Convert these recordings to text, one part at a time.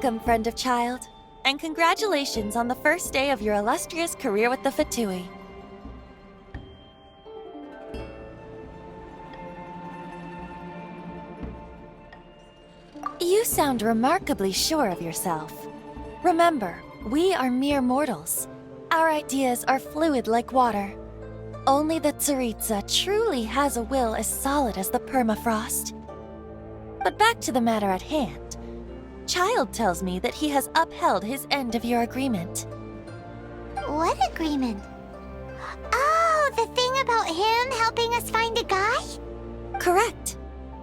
Welcome, friend of child, and congratulations on the first day of your illustrious career with the Fatui. You sound remarkably sure of yourself. Remember, we are mere mortals. Our ideas are fluid like water. Only the Tsaritsa truly has a will as solid as the permafrost. But back to the matter at hand. Child tells me that he has upheld his end of your agreement. What agreement? Oh, the thing about him helping us find a guy? Correct.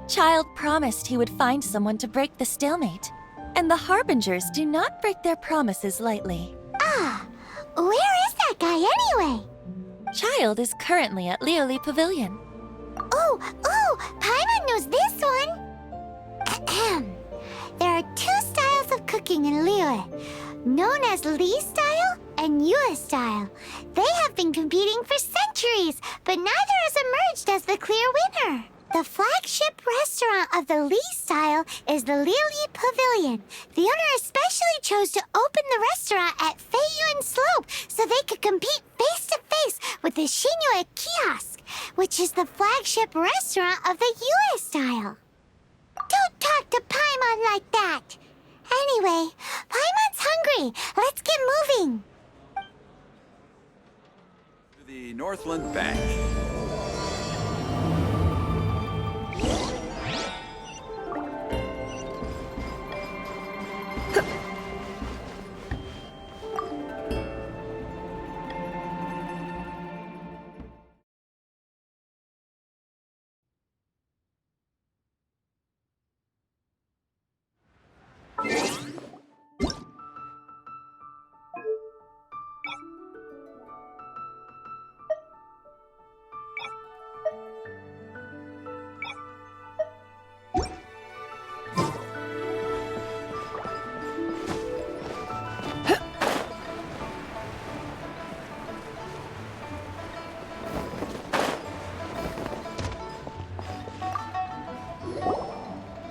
Child promised he would find someone to break the stalemate. And the Harbingers do not break their promises lightly. Ah, where is that guy anyway? Child is currently at Lioli Pavilion. Oh, Paimon knows this one! Ahem. There are two styles of cooking in Liyue, known as Li style and Yue style. They have been competing for centuries, but neither has emerged as the clear winner. The flagship restaurant of the Li style is the Lioli Pavilion. The owner especially chose to open the restaurant at Feiyuan Slope so they could compete face-to-face with the Xinyue Kiosk, which is the flagship restaurant of the Yue style. Don't talk to Paimon like that! Anyway, Paimon's hungry. Let's get moving. To the Northland Bank.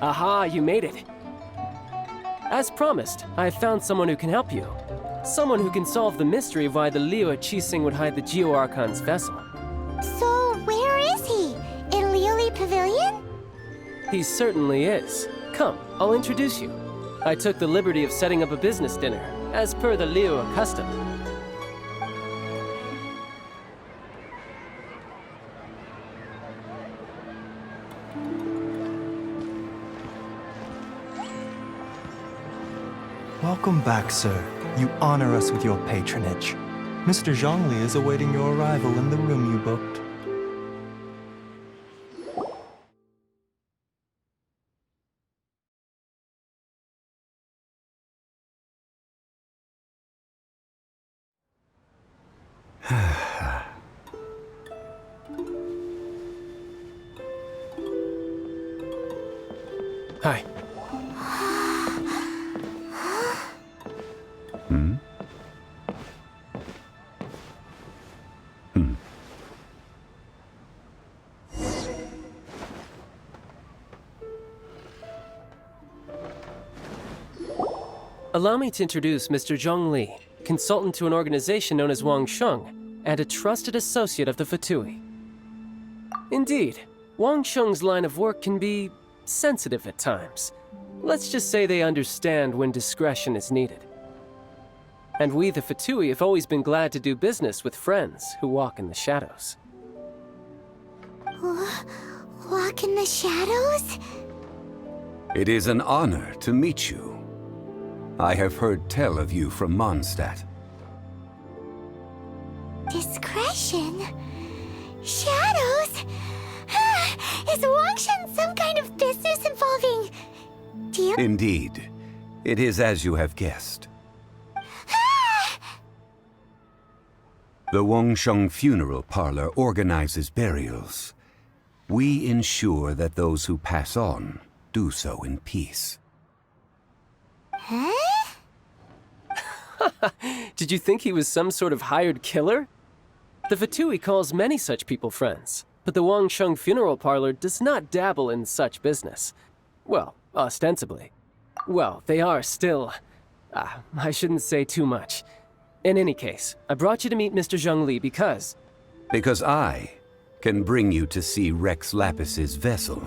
Aha, you made it. As promised, I have found someone who can help you. Someone who can solve the mystery of why the Liyue Qixing would hide the Geo-Archon's vessel. So, where is he? In Lioli Pavilion? He certainly is. Come, I'll introduce you. I took the liberty of setting up a business dinner, as per the Liyue custom. Welcome back, sir. You honor us with your patronage. Mr. Zhongli is awaiting your arrival in the room you booked. Hi. Allow me to introduce Mr. Zhong Li, consultant to an organization known as Wang Sheng, and a trusted associate of the Fatui. Indeed, Wang Sheng's line of work can be sensitive at times. Let's just say they understand when discretion is needed. And we, the Fatui, have always been glad to do business with friends who walk in the shadows. Walk in the shadows? It is an honor to meet you. I have heard tell of you from Mondstadt. Discretion? Shadows? Is Wangshan some kind of business involving... deal? Indeed. It is as you have guessed. The Wangsheng Funeral Parlor organizes burials. We ensure that those who pass on do so in peace. Huh? Did you think he was some sort of hired killer? The Fatui calls many such people friends, but the Wangsheng Funeral Parlor does not dabble in such business. Well, ostensibly. Well, they are still... I shouldn't say too much. In any case, I brought you to meet Mr. Zhongli because... Because I can bring you to see Rex Lapis's vessel.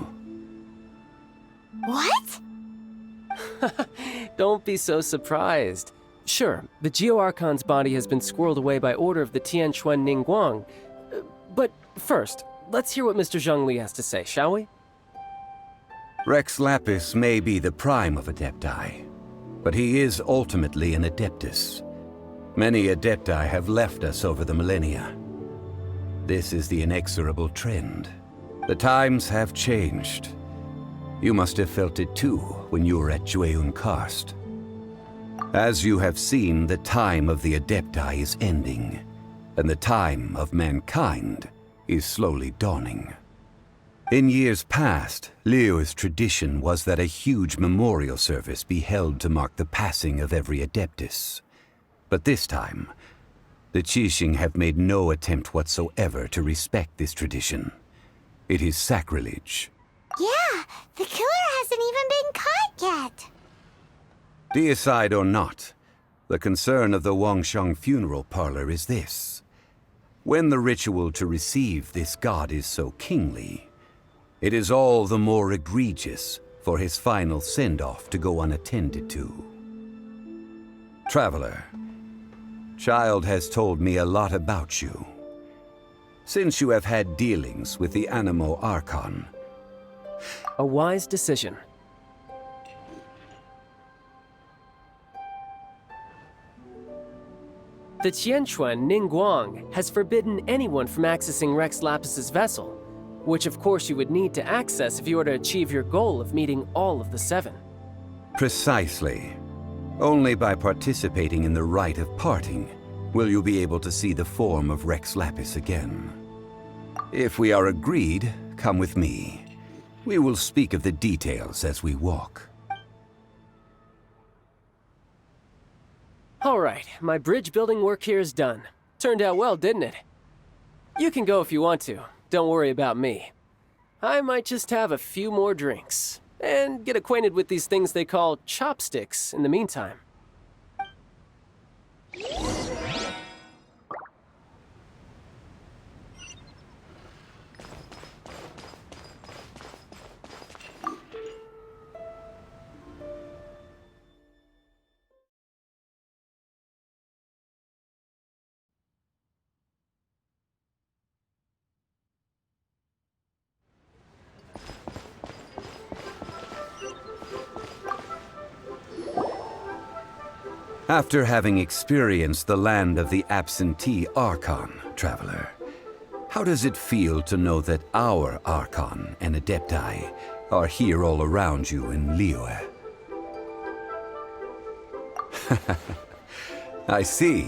What? Don't be so surprised. Sure, the Geo-Archon's body has been squirreled away by order of the Tianquan Ningguang. But first, let's hear what Mr. Zhongli has to say, shall we? Rex Lapis may be the prime of Adepti, but he is ultimately an Adeptus. Many Adepti have left us over the millennia. This is the inexorable trend. The times have changed. You must have felt it too when you were at Jueyun Karst. As you have seen, the time of the Adepti is ending, and the time of mankind is slowly dawning. In years past, Liyue's tradition was that a huge memorial service be held to mark the passing of every Adeptus. But this time, the Qixing have made no attempt whatsoever to respect this tradition. It is sacrilege. Yeah, the killer hasn't even been caught yet. Deicide or not, the concern of the Wangsheng funeral parlor is this. When the ritual to receive this god is so kingly, it is all the more egregious for his final send-off to go unattended to. Traveler, Child has told me a lot about you. Since you have had dealings with the Animo Archon. A wise decision. The Tianquan Ningguang has forbidden anyone from accessing Rex Lapis's vessel, which of course you would need to access if you were to achieve your goal of meeting all of the seven. Precisely. Only by participating in the rite of parting will you be able to see the form of Rex Lapis again. If we are agreed, come with me. We will speak of the details as we walk. All right, my bridge building work here is done. Turned out well, didn't it? You can go if you want to. Don't worry about me. I might just have a few more drinks and get acquainted with these things they call chopsticks in the meantime. After having experienced the land of the absentee Archon, Traveler, how does it feel to know that our Archon and Adepti are here all around you in Liyue? I see.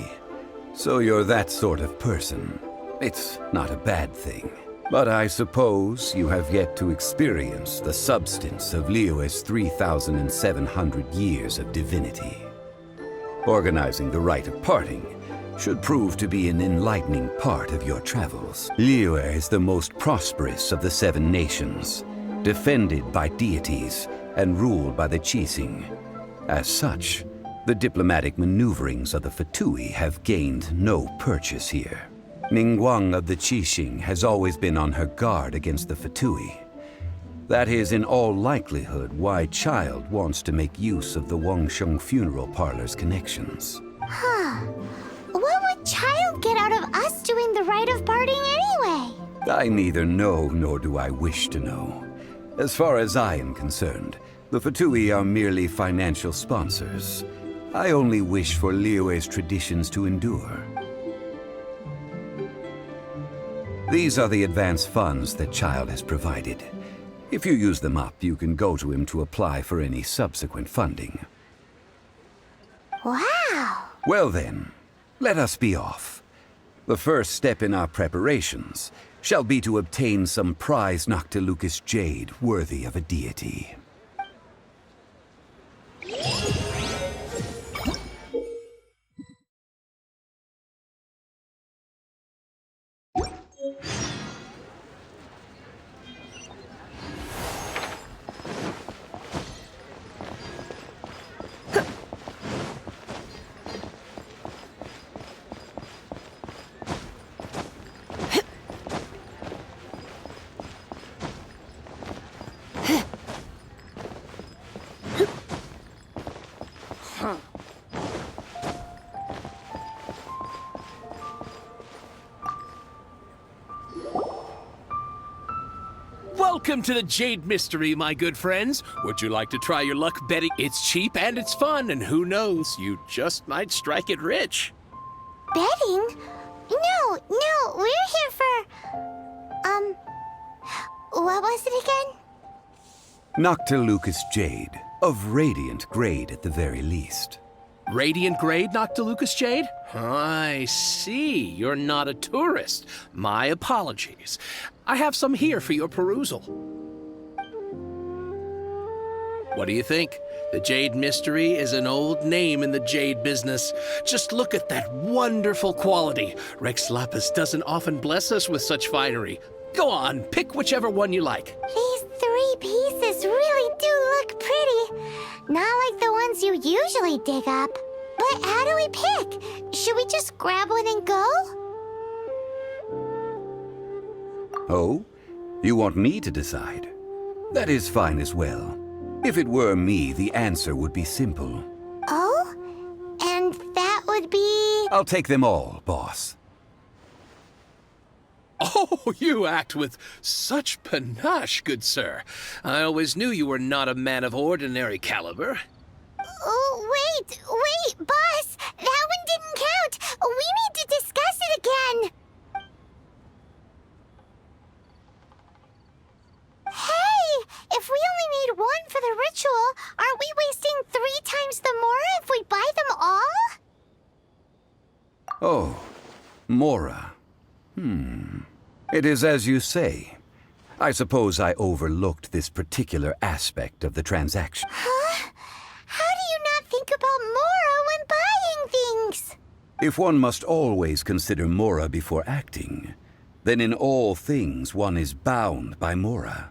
So you're that sort of person. It's not a bad thing. But I suppose you have yet to experience the substance of Liyue's 3,700 years of divinity. Organizing the rite of parting should prove to be an enlightening part of your travels. Liyue is the most prosperous of the seven nations, defended by deities and ruled by the Qixing. As such, the diplomatic maneuverings of the Fatui have gained no purchase here. Ningguang of the Qixing has always been on her guard against the Fatui. That is in all likelihood why Child wants to make use of the Wangsheng funeral parlor's connections. Huh. What would Child get out of us doing the rite of parting anyway? I neither know nor do I wish to know. As far as I am concerned, the Fatui are merely financial sponsors. I only wish for Liyue's traditions to endure. These are the advance funds that Child has provided. If you use them up, you can go to him to apply for any subsequent funding. Wow! Well then, let us be off. The first step in our preparations shall be to obtain some prize Noctilucus jade worthy of a deity. Welcome to the Jade Mystery, my good friends. Would you like to try your luck betting? It's cheap and it's fun, and who knows, you just might strike it rich. Betting? No, we're here for... what was it again? Noctilucous Jade, of radiant grade at the very least. Radiant grade, Noctilucous Jade? I see. You're not a tourist. My apologies. I have some here for your perusal. What do you think? The Jade Mystery is an old name in the jade business. Just look at that wonderful quality. Rex Lapis doesn't often bless us with such finery. Go on, pick whichever one you like. These 3 pieces really do look pretty. Not like the ones you usually dig up. But how do we pick? Should we just grab one and go? Oh? You want me to decide? That is fine as well. If it were me, the answer would be simple. Oh? And that would be... I'll take them all, boss. Oh, you act with such panache, good sir. I always knew you were not a man of ordinary caliber. Oh, wait, boss! That one didn't count! We need to discuss it again! Hey! If we only need one for the ritual, aren't we wasting 3 times the Mora if we buy them all? Oh, Mora. It is as you say. I suppose I overlooked this particular aspect of the transaction. Huh? How do you not think about Mora when buying things? If one must always consider Mora before acting, then in all things one is bound by Mora.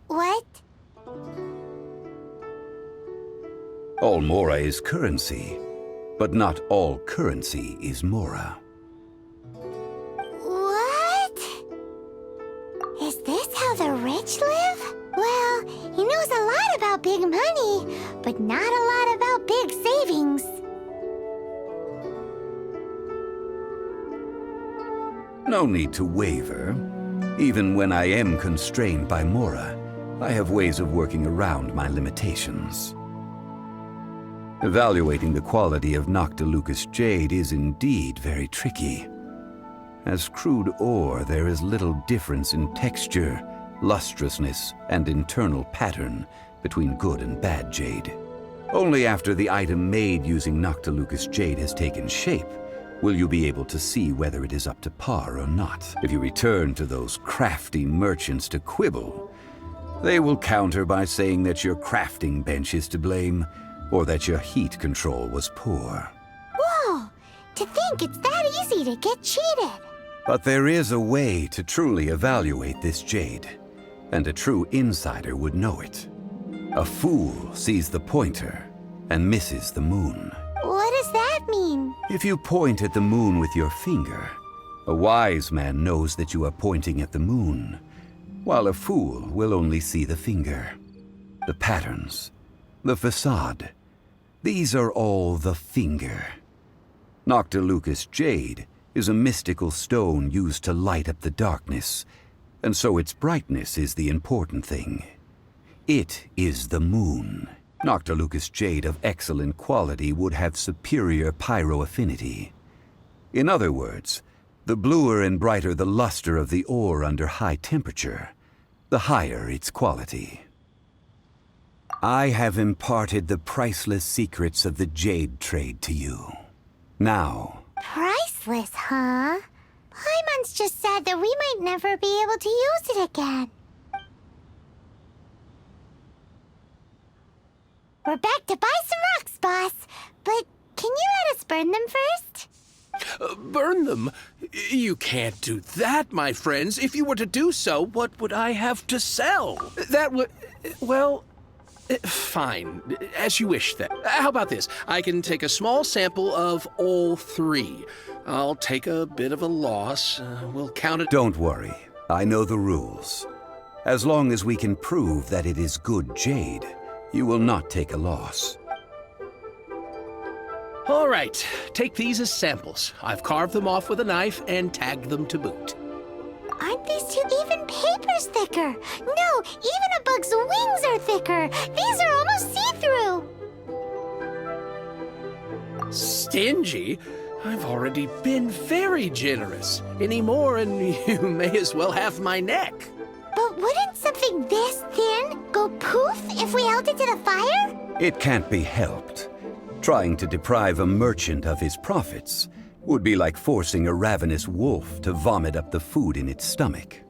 What? All Mora is currency, but not all currency is Mora. What? Is this how the rich live? Well, he knows a lot about big money, but not a lot about big savings. No need to waver. Even when I am constrained by Mora, I have ways of working around my limitations. Evaluating the quality of Noctilucous Jade is indeed very tricky. As crude ore, there is little difference in texture, lustrousness, and internal pattern between good and bad jade. Only after the item made using Noctilucous Jade has taken shape will you be able to see whether it is up to par or not. If you return to those crafty merchants to quibble, they will counter by saying that your crafting bench is to blame, or that your heat control was poor. Whoa! To think it's that easy to get cheated. But there is a way to truly evaluate this jade, and a true insider would know it. A fool sees the pointer and misses the moon. What does that mean? If you point at the moon with your finger, a wise man knows that you are pointing at the moon, while a fool will only see the finger. The patterns, the facade, these are all the finger. Noctilucous Jade is a mystical stone used to light up the darkness, and so its brightness is the important thing. It is the moon. Noctilucous Jade of excellent quality would have superior pyroaffinity. In other words, the bluer and brighter the luster of the ore under high temperature, the higher its quality. I have imparted the priceless secrets of the jade trade to you. Now, Priceless, huh? Paimon's just said that we might never be able to use it again. We're back to buy some rocks, boss. But can you let us burn them first? Burn them? You can't do that, my friends. If you were to do so, what would I have to sell? That would... well... fine. As you wish, then. How about this? I can take a small sample of all 3. I'll take a bit of a loss. We'll count it... don't worry. I know the rules. As long as we can prove that it is good jade, you will not take a loss. All right. Take these as samples. I've carved them off with a knife and tagged them to boot. Aren't these two even papers thicker? No, even a bug's wings are thicker. These are almost see-through. Stingy? I've already been very generous. Any more and you may as well have my neck. But wouldn't something this thin go poof if we held it to the fire? It can't be helped. Trying to deprive a merchant of his profits would be like forcing a ravenous wolf to vomit up the food in its stomach.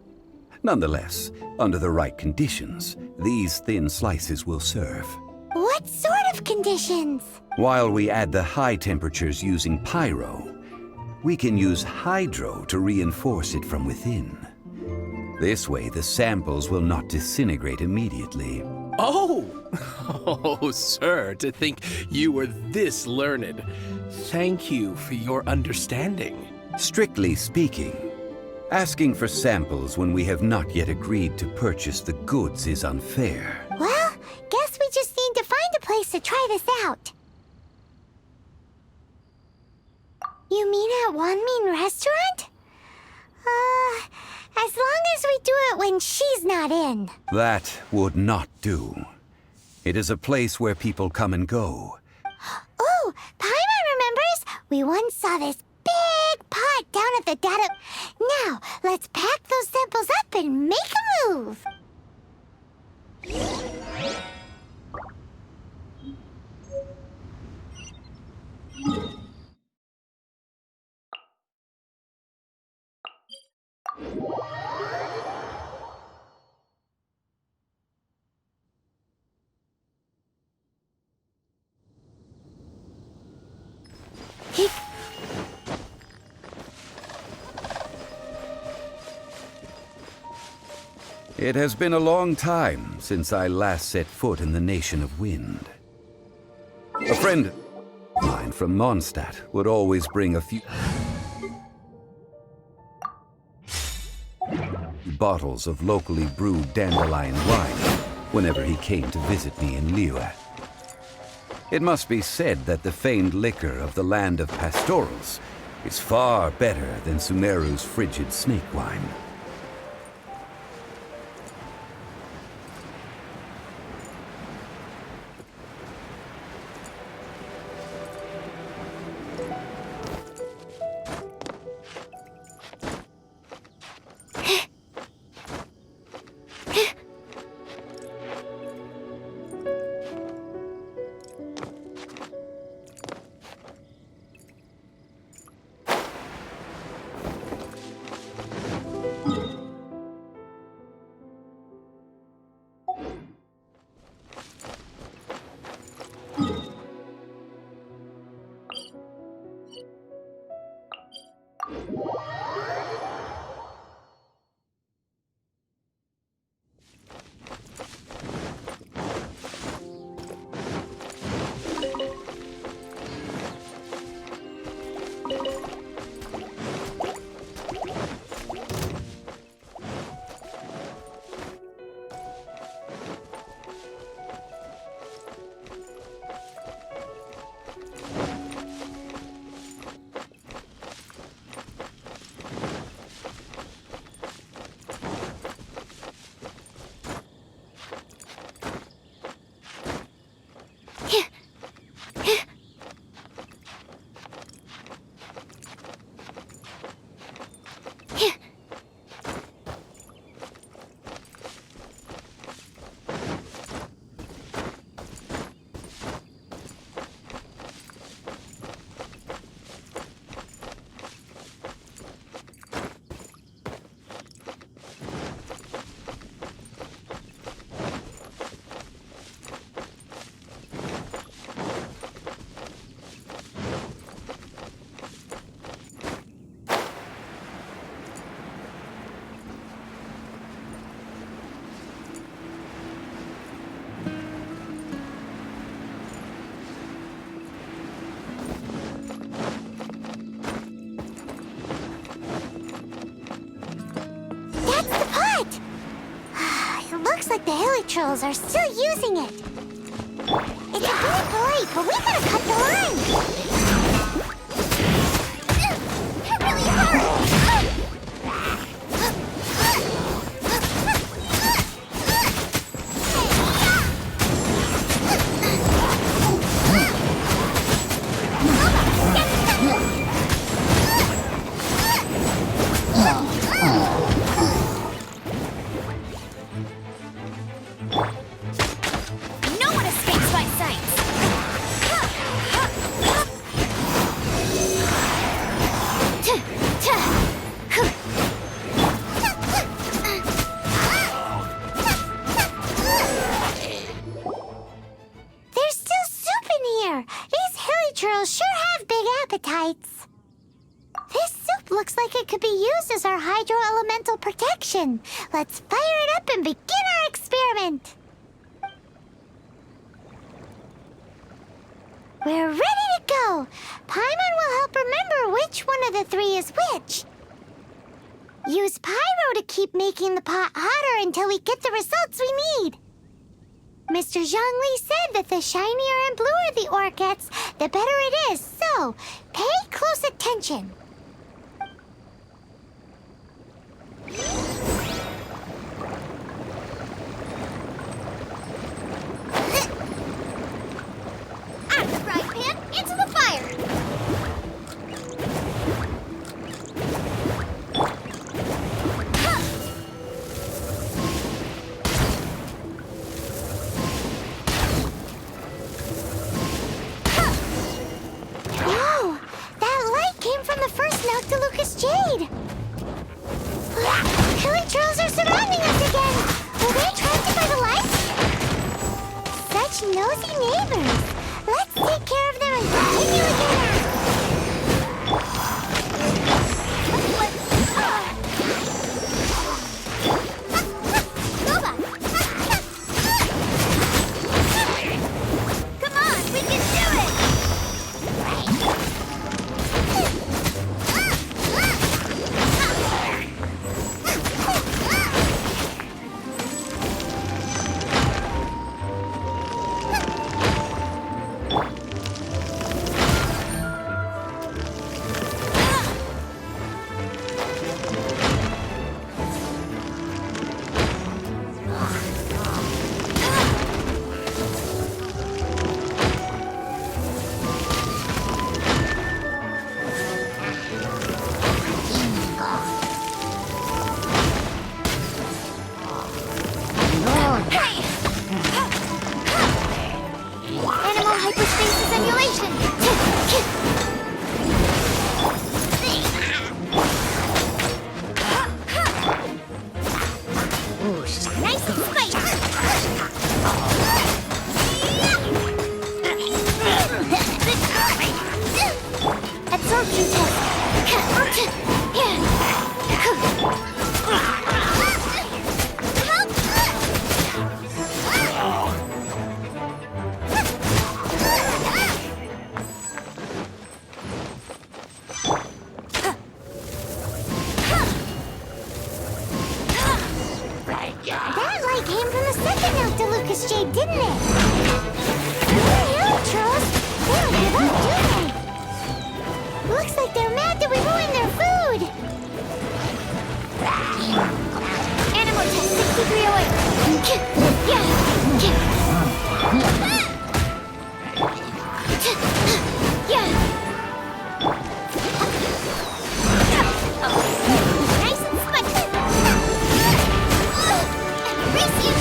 Nonetheless, under the right conditions, these thin slices will serve. What sort of conditions? While we add the high temperatures using pyro, we can use hydro to reinforce it from within. This way, the samples will not disintegrate immediately. Oh! Oh, sir, to think you were this learned. Thank you for your understanding. Strictly speaking, asking for samples when we have not yet agreed to purchase the goods is unfair. Well, guess we just need to find a place to try this out. You mean at Wanmin Restaurant? As long as we do it when she's not in. That would not do. It is a place where people come and go. Oh, Paimon remembers. We once saw this big pot down at the data... Now, let's pack those samples up and make a move. It has been a long time since I last set foot in the Nation of Wind. A friend of mine from Mondstadt would always bring a few bottles of locally brewed dandelion wine whenever he came to visit me in Liyue. It must be said that the famed liquor of the land of pastorals is far better than Sumeru's frigid snake wine. Looks like the hilly trolls are still using it. It's a good boy, but we gotta cut the line. It really hurts. girls sure have big appetites. This soup looks like it could be used as our hydro-elemental protection. Let's fire it up and begin our experiment. We're ready to go. Paimon will help remember which one of the three is which. Use pyro to keep making the pot hotter until we get the results we need. Mr. Zhongli said that the shinier and bluer the ore gets, the better it is. So, pay close attention. Out of the frying pan, into the fire! Whoa! That light came from the first Noctilucous Jade! Killer trolls are surrounding us again! Were they attracted by the light? Such nosy neighbors! Let's take care of them and continue again! Come on, we can do it! Animal hyperspace simulation! Nice and spicy! Absorption That light came from the second Noctilucous Jade, didn't it? Hello, trolls. They don't give up, do they? Looks like they're mad that we ruined their food. Animal test 6308. Nice and spicy! Embrace you!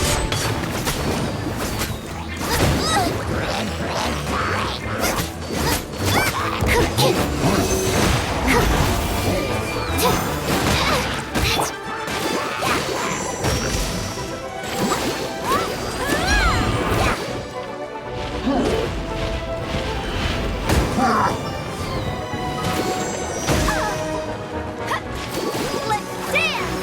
Let's dance!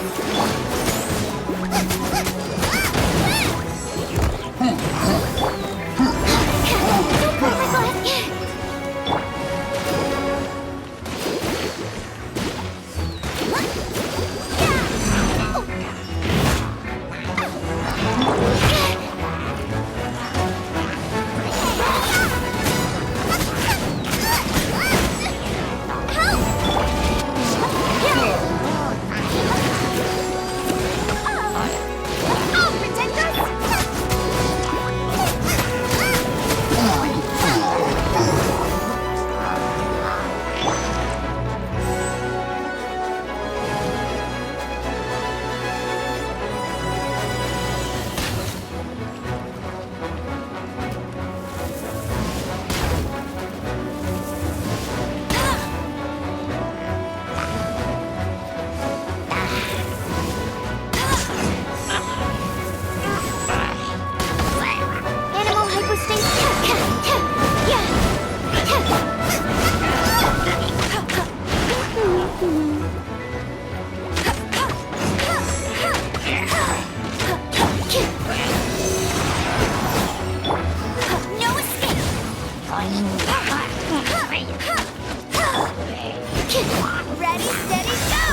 Ready, steady, go!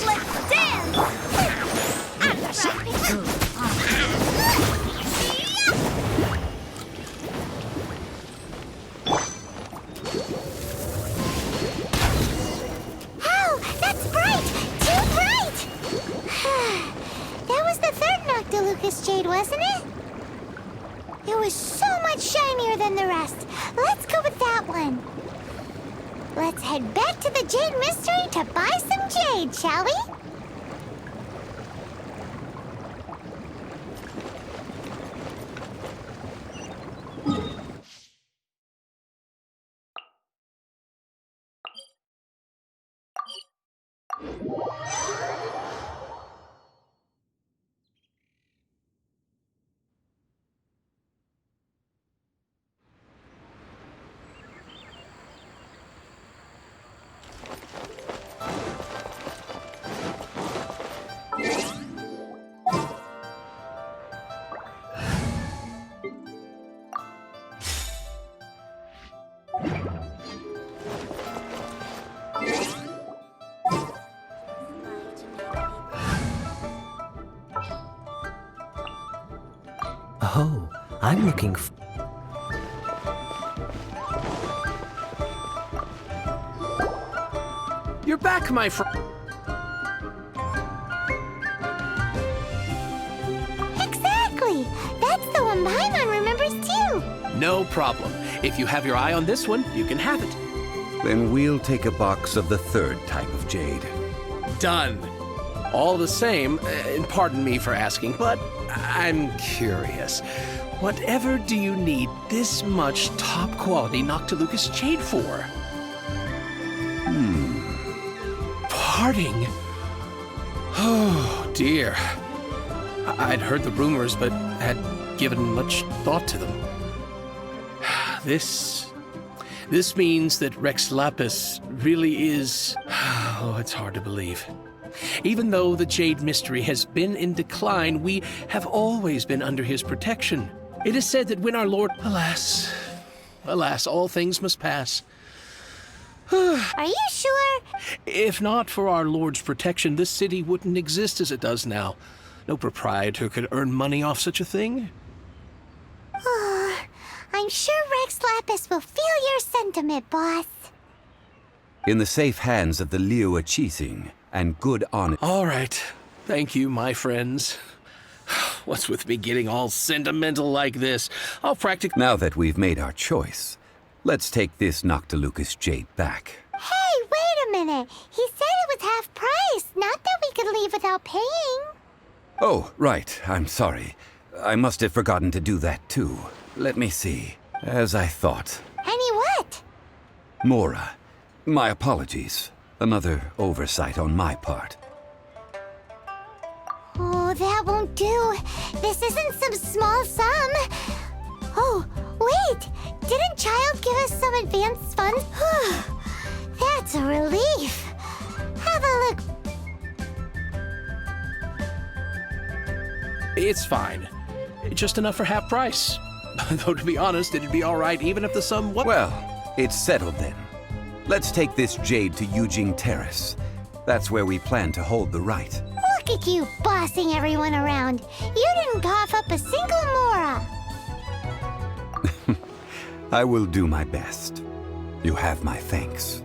Let's dance! Ow! That's bright! Too bright! That was the third Noctilucous Jade, wasn't it? It was so much shinier than the rest. Let's go with that one. Let's head back to the Jade Mystery to buy some jade, shall we? Oh, I'm looking f- You're back, my friend. Exactly! That's the one Paimon remembers too! No problem. If you have your eye on this one, you can have it. Then we'll take a box of the third type of jade. Done. All the same, and pardon me for asking, but I'm curious. Whatever do you need this much top-quality Noctilucous jade for? Parting? Oh, dear. I'd heard the rumors, but had given much thought to them. This means that Rex Lapis really is... Oh, it's hard to believe. Even though the Jade Mystery has been in decline, we have always been under his protection. It is said that when our Lord... Alas, all things must pass. Are you sure? If not for our Lord's protection, this city wouldn't exist as it does now. No proprietor could earn money off such a thing. Oh, I'm sure Rex Lapis will feel your sentiment, boss. In the safe hands of the Liu Chising and good honor. All right. Thank you, my friends. What's with me getting all sentimental like this? I'll practically... Now that we've made our choice, let's take this Noctilucous jade back. Hey, wait a minute. He said it was half price, not that we could leave without paying. Oh, right. I'm sorry. I must have forgotten to do that too. Let me see. As I thought. Any what? Mora. My apologies. Another oversight on my part. Oh, that won't do. This isn't some small sum. Oh, wait. Didn't Child give us some advance funds? That's a relief. Have a look. It's fine. Just enough for half price. Though, to be honest, it'd be all right even if the sum... Well, it's settled then. Let's take this jade to Yujing Terrace. That's where we plan to hold the rite. Look at you bossing everyone around. You didn't cough up a single Mora. I will do my best. You have my thanks.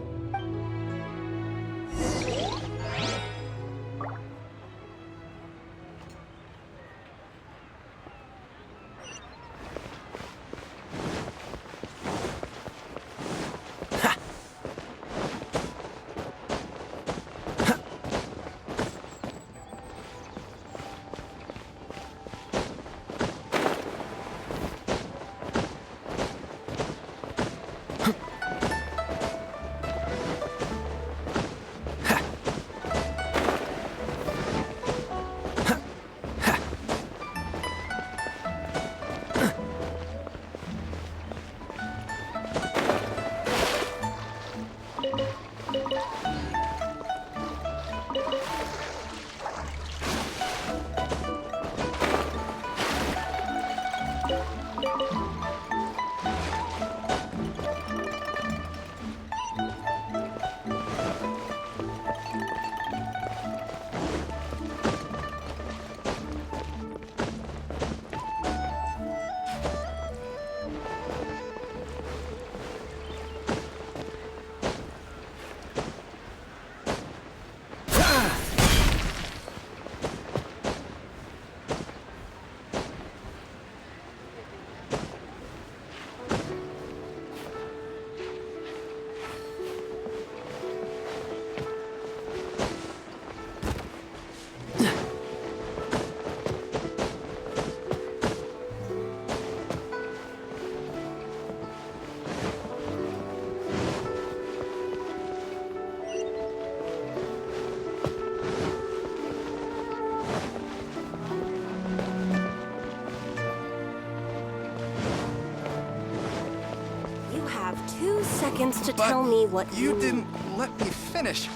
have 2 seconds to tell me what You didn't let me finish.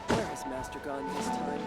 Where has Master gone this time?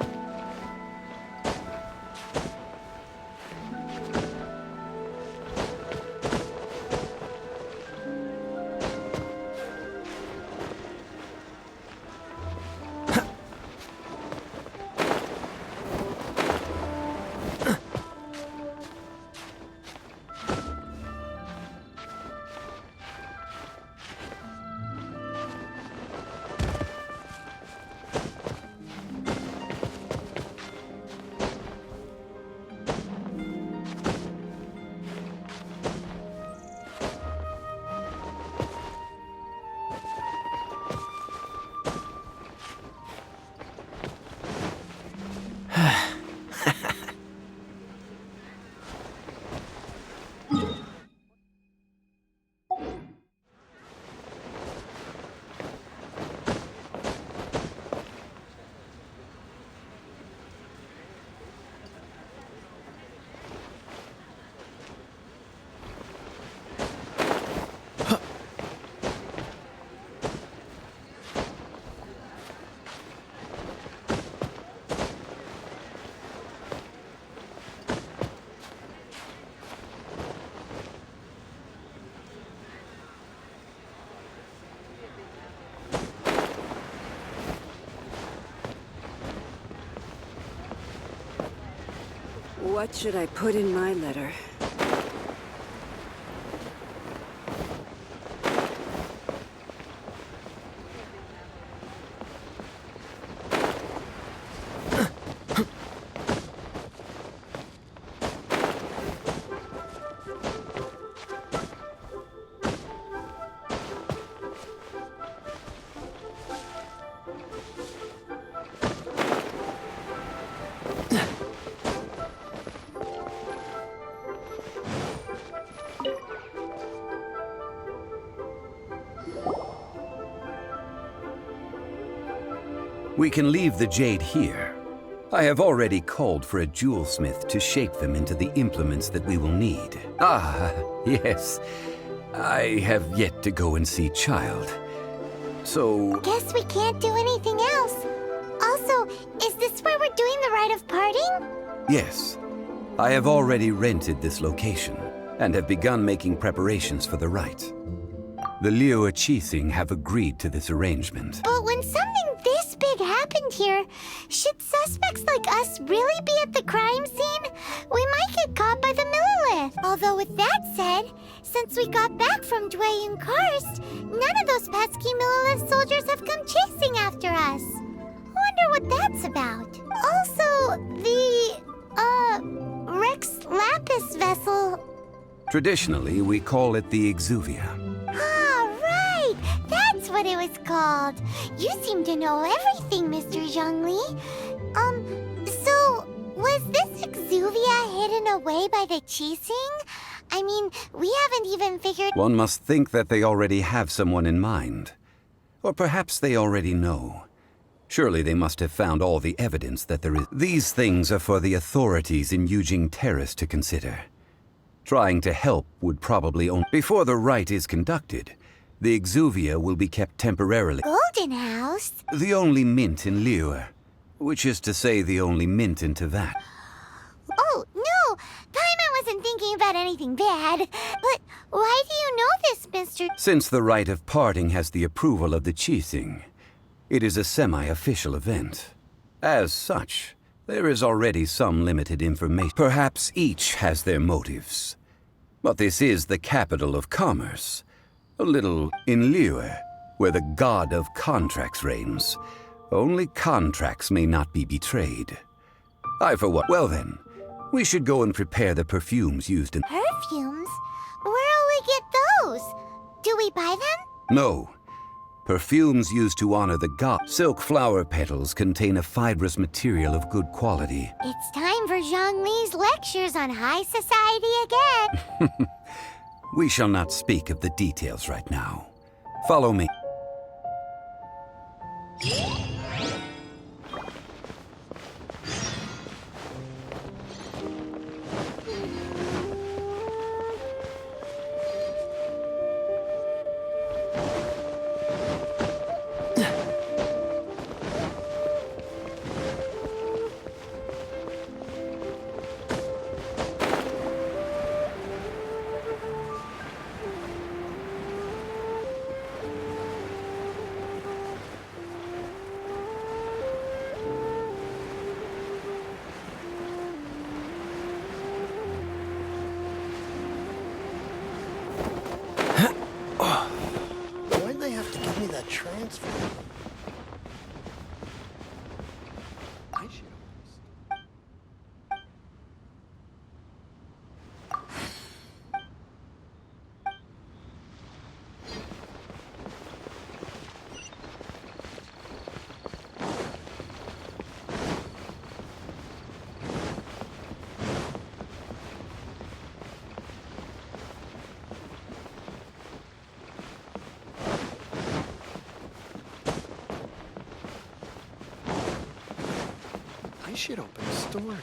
What should I put in my letter? We can leave the jade here. I have already called for a jewelsmith to shape them into the implements that we will need. Ah, yes. I have yet to go and see Child. So... Guess we can't do anything else. Also, is this where we're doing the rite of parting? Yes. I have already rented this location and have begun making preparations for the rite. The Liu Qixing have agreed to this arrangement. But when something this big happened here, should suspects like us really be at the crime scene? We might get caught by the Millilith. Although with that said, since we got back from Dwayne Karst, none of those pesky Millilith soldiers have come chasing after us. Wonder what that's about. Also, the, Rex Lapis vessel. Traditionally, we call it the Exuvia. Ah, right! That's what it was called. You seem to know everything, Mr. Zhongli. So, was this Exuvia hidden away by the Qixing? I mean, we haven't even figured... One must think that they already have someone in mind. Or perhaps they already know. Surely they must have found all the evidence that there is. These things are for the authorities in Yujing Terrace to consider. Trying to help would probably only... Before the rite is conducted, the Exuvia will be kept temporarily. Golden House? The only mint in Liyue, which is to say the only mint in Tevat. Oh, no! Paimon wasn't thinking about anything bad. But why do you know this, Mr. Since the rite of parting has the approval of the Qixing, it is a semi-official event. As such, there is already some limited information. Perhaps each has their motives. But this is the capital of commerce. A little in Liyue, where the god of contracts reigns. Only contracts may not be betrayed. I for one. Well then, we should go and prepare the perfumes used in... Perfumes? Where'll we get those? Do we buy them? No. Perfumes used to honor the god. Silk flower petals contain a fibrous material of good quality. It's time for Zhongli's lectures on high society again. We shall not speak of the details right now. Follow me. should open a store here.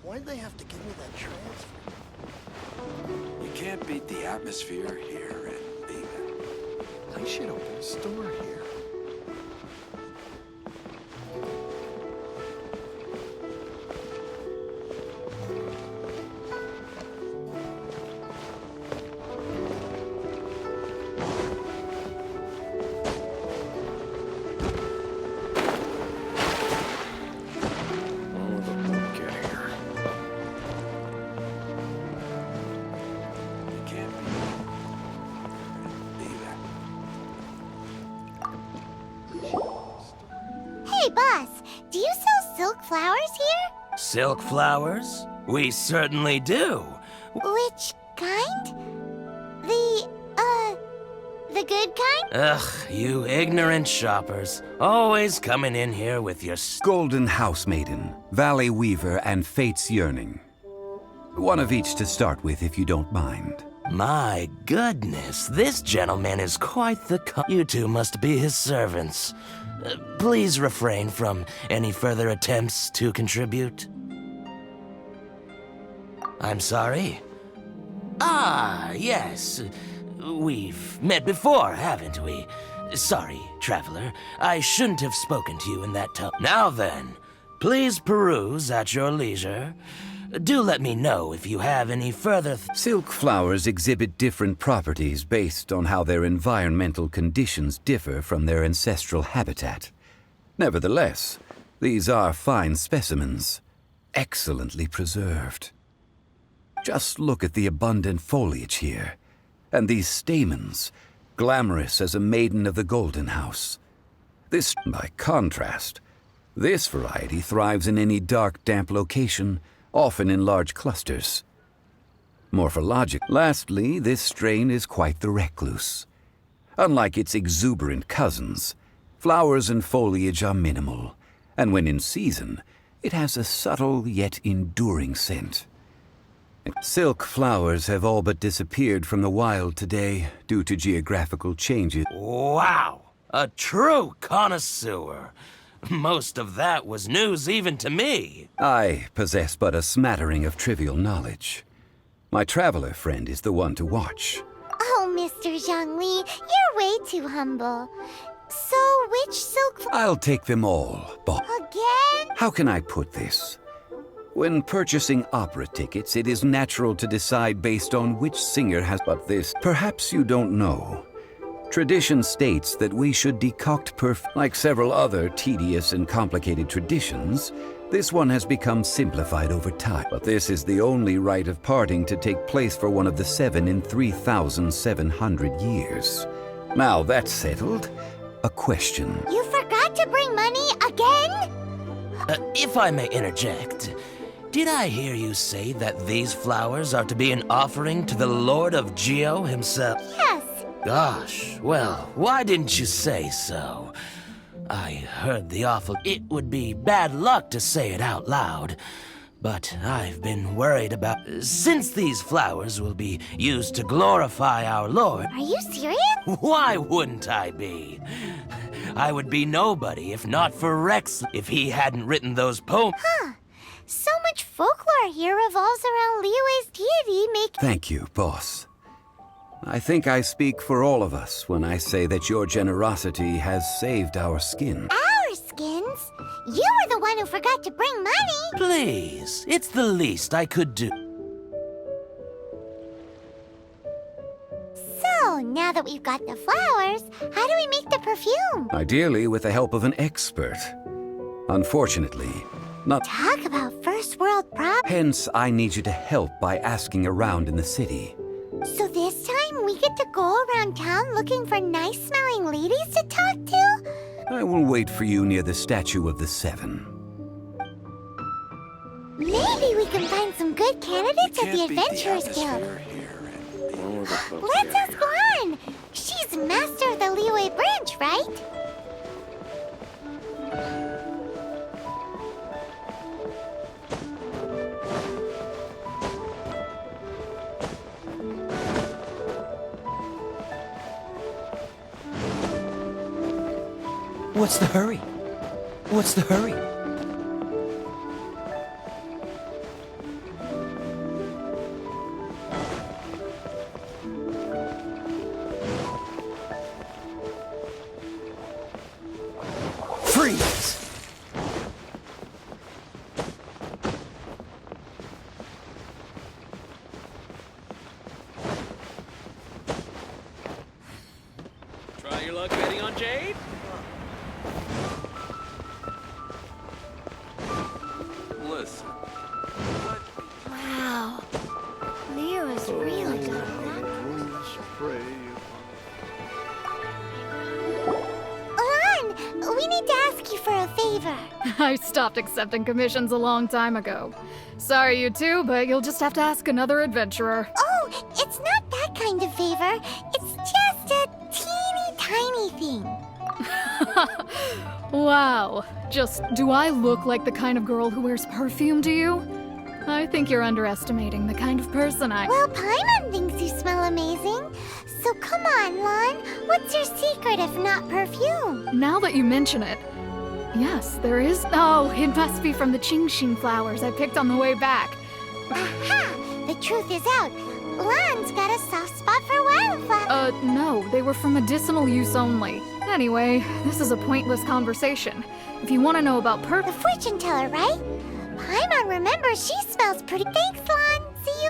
Why'd they have to give me that transfer? You can't beat the atmosphere here in Beacon. I should open a store here. Hey, boss, do you sell silk flowers here? Silk flowers? We certainly do. Which kind? The good kind? Ugh, you ignorant shoppers. Always coming in here with your Golden House Maiden, Valley Weaver, and Fate's Yearning. One of each to start with, if you don't mind. My goodness, this gentleman is quite the You two must be his servants. Please refrain from any further attempts to contribute. I'm sorry? Ah, yes. We've met before, haven't we? Sorry, traveler. I shouldn't have spoken to you in that tone. Now then, please peruse at your leisure. Do let me know if you have any further Silk flowers exhibit different properties based on how their environmental conditions differ from their ancestral habitat. Nevertheless, these are fine specimens, excellently preserved. Just look at the abundant foliage here, and these stamens, glamorous as a maiden of the Golden House. This, by contrast, this variety thrives in any dark, damp location, often in large clusters. Lastly, this strain is quite the recluse. Unlike its exuberant cousins, flowers and foliage are minimal, and when in season, it has a subtle yet enduring scent. Silk flowers have all but disappeared from the wild today due to geographical changes. Wow! A true connoisseur. Most of that was news even to me. I possess but a smattering of trivial knowledge. My traveler friend is the one to watch. Oh, Mr. Zhongli, you're way too humble. So, which silk I'll take them all, Bob. Again? How can I put this? When purchasing opera tickets, it is natural to decide based on which singer has... But this, perhaps you don't know. Tradition states that we should decoct Like several other tedious and complicated traditions, this one has become simplified over time. But this is the only rite of parting to take place for one of the 7 in 3,700 years. Now that's settled, a question. You forgot to bring money again? If I may interject, did I hear you say that these flowers are to be an offering to the Lord of Geo himself? Yes. Gosh, well, why didn't you say so? I heard the awful... It would be bad luck to say it out loud, but I've been worried about... Since these flowers will be used to glorify our Lord... Are you serious? Why wouldn't I be? I would be nobody if not for Rex, if he hadn't written those poems. Huh. So much folklore here revolves around Liyue's deity Thank you, boss. I think I speak for all of us when I say that your generosity has saved our skin. Our skins? You were the one who forgot to bring money! Please, it's the least I could do. So, now that we've got the flowers, how do we make the perfume? Ideally with the help of an expert. Unfortunately, not... Talk about first world problems. Hence, I need you to help by asking around in the city. So this time we get to go around town looking for nice-smelling ladies to talk to? I will wait for you near the Statue of the Seven. Maybe we can find some good candidates at the Adventurers Guild. Let's ask Guan. She's master of the Liyue branch, right? What's the hurry? What's the hurry? Freeze! Try your luck betting on Jade? Listen. Wow. Leo is really good at that. Lan, we need to ask you for a favor. I stopped accepting commissions a long time ago. Sorry, you two, but you'll just have to ask another adventurer. Oh, it's not that kind of favor. It's just a teeny tiny thing. Wow. Just, do I look like the kind of girl who wears perfume to you? I think you're underestimating the kind of person I— Well, Paimon thinks you smell amazing. So come on, Lan. What's your secret if not perfume? Now that you mention it, yes, there is— Oh, it must be from the Qingxin flowers I picked on the way back. Aha! The truth is out. Lan's got a soft spot for wildflowers. No, they were for medicinal use only. Anyway, this is a pointless conversation. If you want to know about The fortune teller, right? Paimon remembers she smells pretty. Thanks, Lan. See you.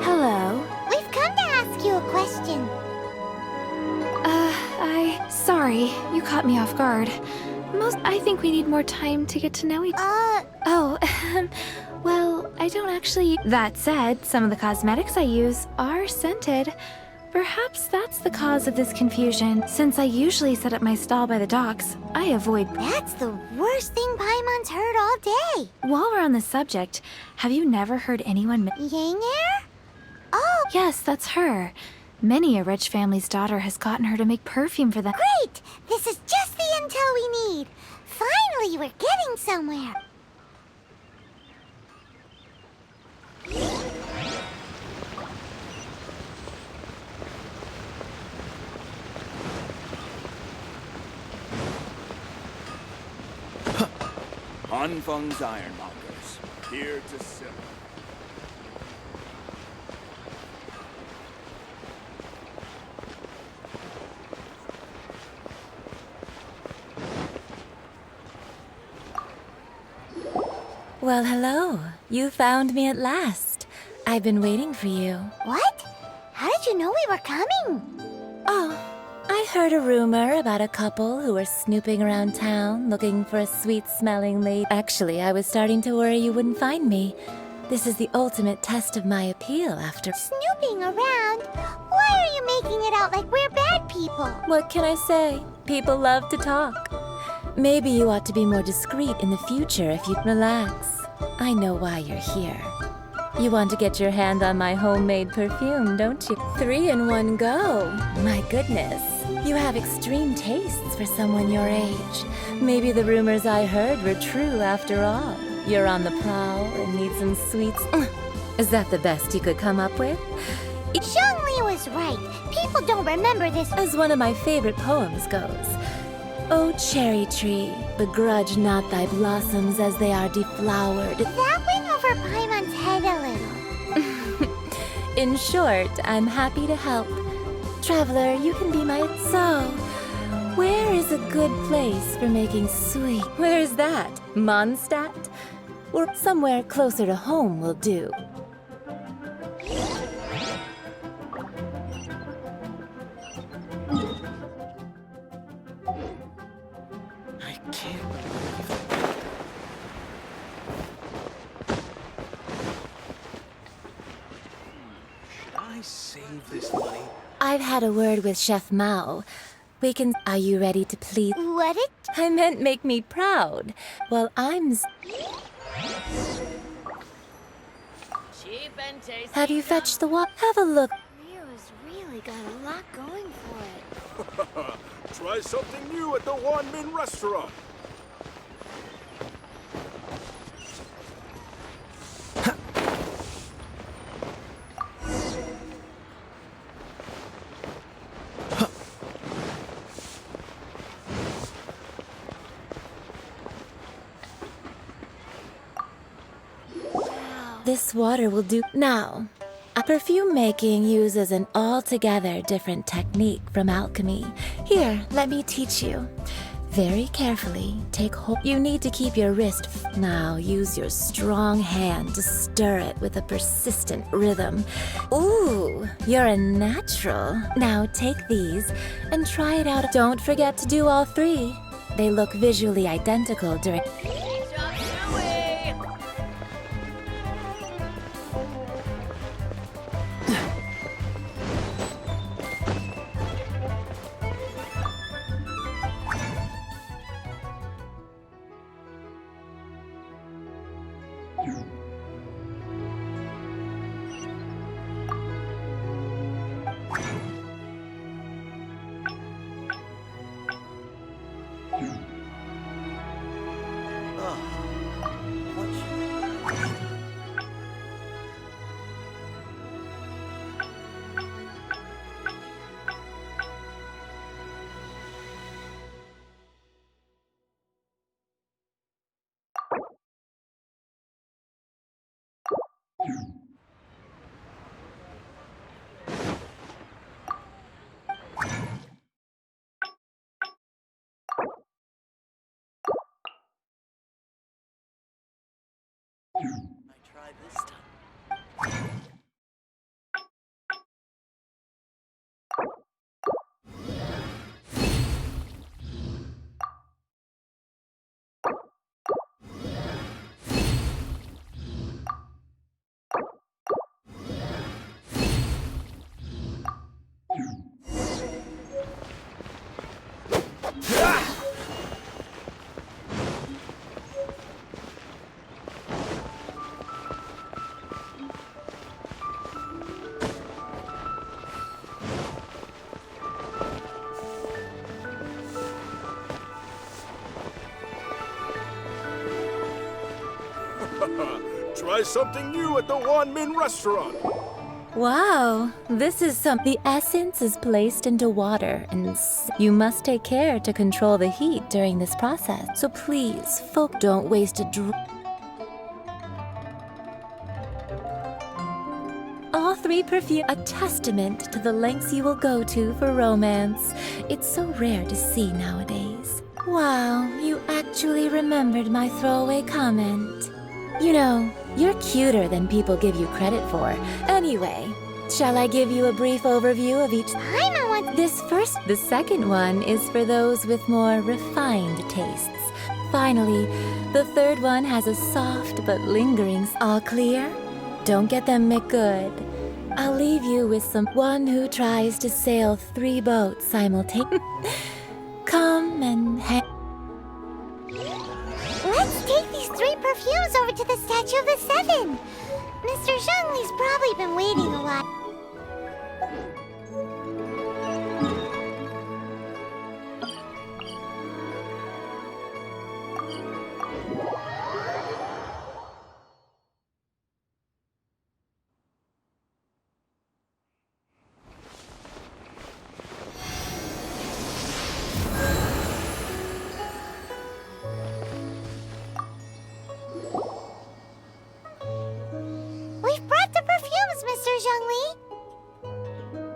Hello. We've come to ask you a question. Sorry, you caught me off guard. I think we need more time to get to know each— Oh, well, I don't actually— That said, some of the cosmetics I use are scented. Perhaps that's the cause of this confusion. Since I usually set up my stall by the docks, I avoid— That's the worst thing Paimon's heard all day. While we're on the subject, have you never heard anyone— Yang-er? Oh, Yes, that's her. Many a rich family's daughter has gotten her to make perfume for them. great! This is just the intel we need. Finally, we're getting somewhere. Hanfeng's ironmongers, here to sell. Well, hello. You found me at last. I've been waiting for you. What? How did you know we were coming? Oh, I heard a rumor about a couple who were snooping around town looking for a sweet-smelling lady. Actually, I was starting to worry you wouldn't find me. This is the ultimate test of my appeal after— Snooping around? Why are you making it out like we're bad people? What can I say? People love to talk. Maybe you ought to be more discreet in the future if you'd relax. I know why you're here. You want to get your hand on my homemade perfume, don't you? 3 in one go. My goodness. You have extreme tastes for someone your age. Maybe the rumors I heard were true after all. You're on the prowl and need some sweets. Is that the best you could come up with? Zhongli was right. People don't remember this. As one of my favorite poems goes, "O cherry tree, begrudge not thy blossoms as they are deflowered." That went over Paimon's head a little. In short, I'm happy to help. Traveler, you can be my— So, where is a good place for making sweet— Where's that? Mondstadt? Or somewhere closer to home will do. I can't. Should I save this money? I've had a word with Chef Mao. We can— Are you ready to please— What did— I meant make me proud. Well, Have you fetched the water? Have a look. Leo is really really got a lot going for it. Try something new at the Wanmin restaurant. This water will do. Now, perfume making uses an altogether different technique from alchemy. Here, let me teach you. Very carefully, take hold. You need to keep your wrist. Now, use your strong hand to stir it with a persistent rhythm. Ooh, you're a natural. Now, take these and try it out. Don't forget to do all three. They look visually identical during. Try something new at the Wanmin restaurant. Wow, this is the essence is placed into water and you must take care to control the heat during this process. So please, folk, don't waste a drop. All three perfume, a testament to the lengths you will go to for romance. It's so rare to see nowadays. Wow, you actually remembered my throwaway comment. You know, you're cuter than people give you credit for. Anyway, shall I give you a brief overview of each? Paimon wants. The second one is for those with more refined tastes. Finally, the third one has a soft but lingering. All clear? Don't get them good. I'll leave you with one who tries to sail 3 boats simultaneously. Come and hang. Let's take these 3 perfumes over to the Statue of the Seven. Mr. Zhongli's probably been waiting a while. We've brought the perfumes, Mr. Zhongli.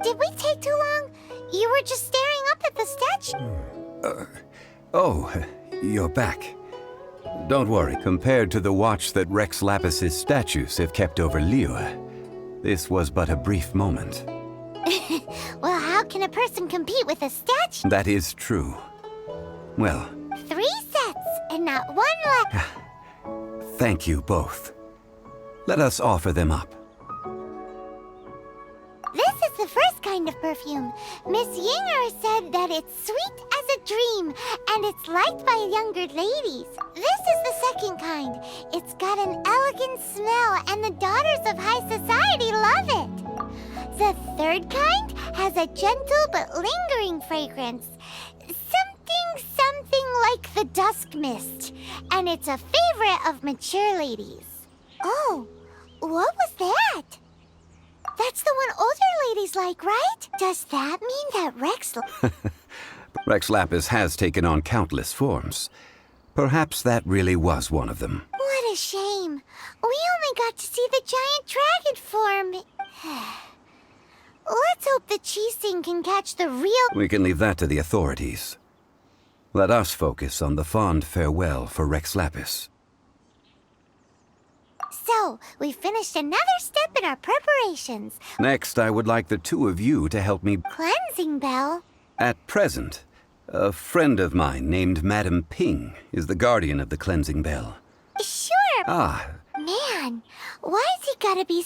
Did we take too long? You were just staring up at the statue. Oh, you're back. Don't worry, compared to the watch that Rex Lapis's statues have kept over Liyue, this was but a brief moment. Well, how can a person compete with a statue? That is true. Well, 3 sets and not 1 left. thank you both. Let us offer them up. This is the first kind of perfume. Miss Yinger said that it's sweet as a dream, and it's liked by younger ladies. This is the second kind. It's got an elegant smell, and the daughters of high society love it. The third kind has a gentle but lingering fragrance. Something like the dusk mist. And it's a favorite of mature ladies. Oh, what was that? That's the one older ladies like, right? Does that mean that Rex Lapis has taken on countless forms. Perhaps that really was one of them. What a shame. We only got to see the giant dragon form. Let's hope the Chising can catch the real... We can leave that to the authorities. Let us focus on the fond farewell for Rex Lapis. So, we finished another step in our preparations. Next, I would like the two of you to help me... Cleansing bell? At present, a friend of mine named Madame Ping is the guardian of the cleansing bell. Sure. Ah. Man, why's he gotta be...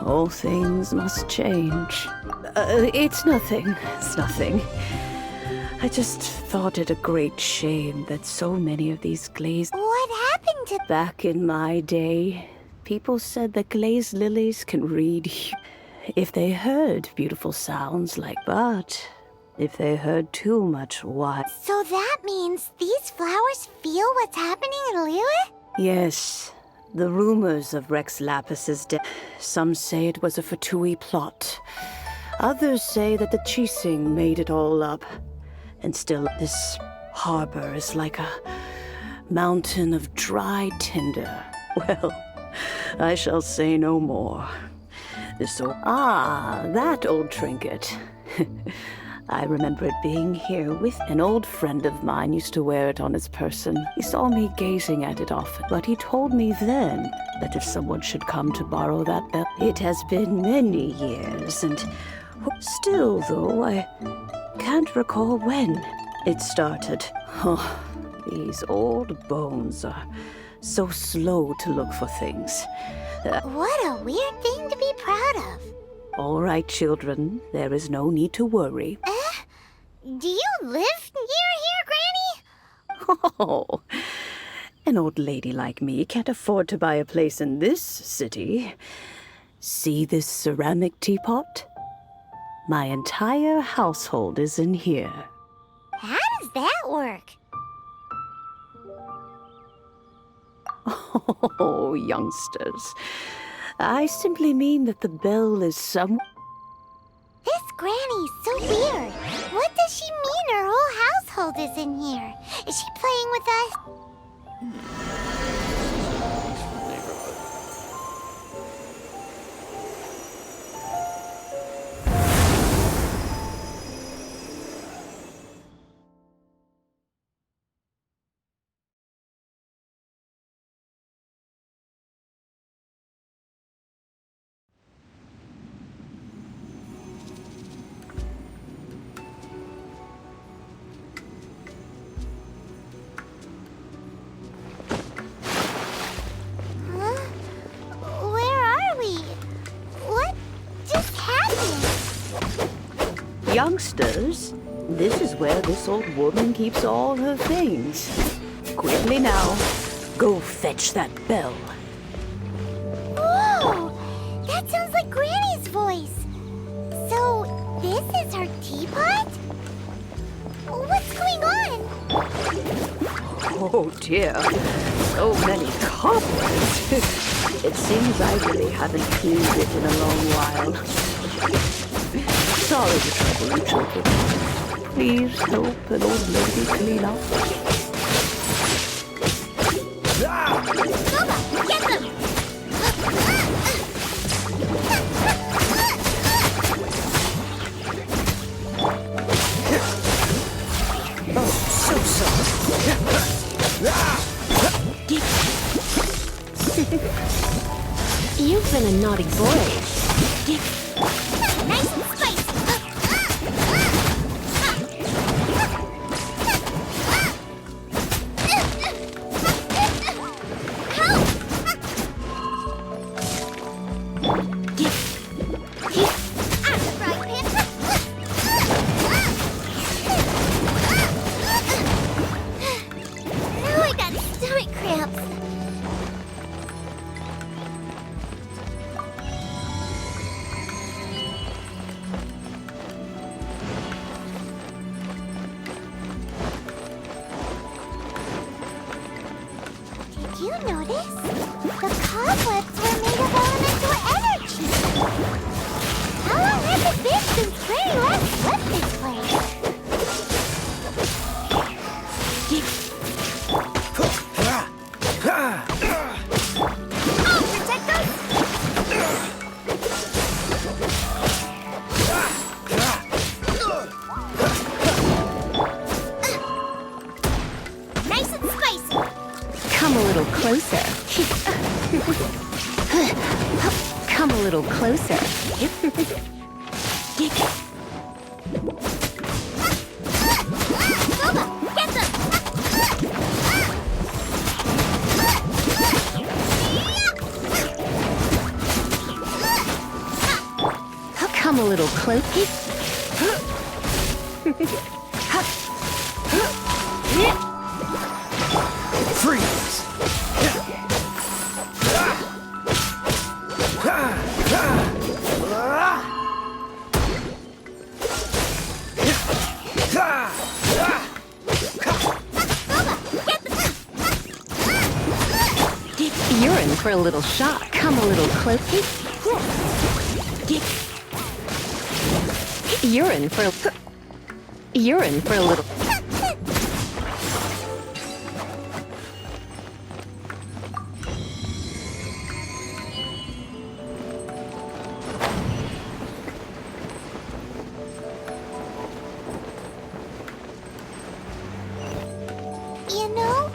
All things must change. It's nothing. It's nothing. I just thought it a great shame that so many of these glazed... What happened to... Back in my day, people said that glazed lilies can read if they heard beautiful sounds like... But if they heard too much wild... So that means these flowers feel what's happening in Liyue? Yes. The rumors of Rex Lapis's death. Some say it was a Fatui plot. Others say that the Chising made it all up. And still, this harbor is like a mountain of dry tinder. Well, I shall say no more. That old trinket. I remember it being here with an old friend of mine used to wear it on his person. He saw me gazing at it often, but he told me then that if someone should come to borrow that bell... It has been many years, and still, though, I can't recall when it started. Oh, these old bones are so slow to look for things. What a weird thing to be proud of. All right, children, there is no need to worry. Do you live near here, Granny? Oh, an old lady like me can't afford to buy a place in this city. See this ceramic teapot? My entire household is in here. How does that work? Oh, youngsters. I simply mean that the bell is some... This Granny's so weird. What does she mean her whole household is in here? Is she playing with us? Youngsters, this is where this old woman keeps all her things. Quickly now, go fetch that bell. Whoa! That sounds like Granny's voice. So, this is her teapot? What's going on? Oh dear, so many cobwebs. It seems I really haven't cleaned it in a long while. Sorry to trouble you, children. please help an old lady clean up? Boba, get them! You've been a naughty boy. Nice and spicy! Now I got stomach cramps. Did you notice? The cobwebs were made of elemental energy. How long has it been since Freddy last left this place? I'll protect us! Nice and spicy! Come a little closer. Come a little closer. Boba, get them! Come a little closer. Freeze! You're in for a little shock. Come a little closer. You're in for a little. You know,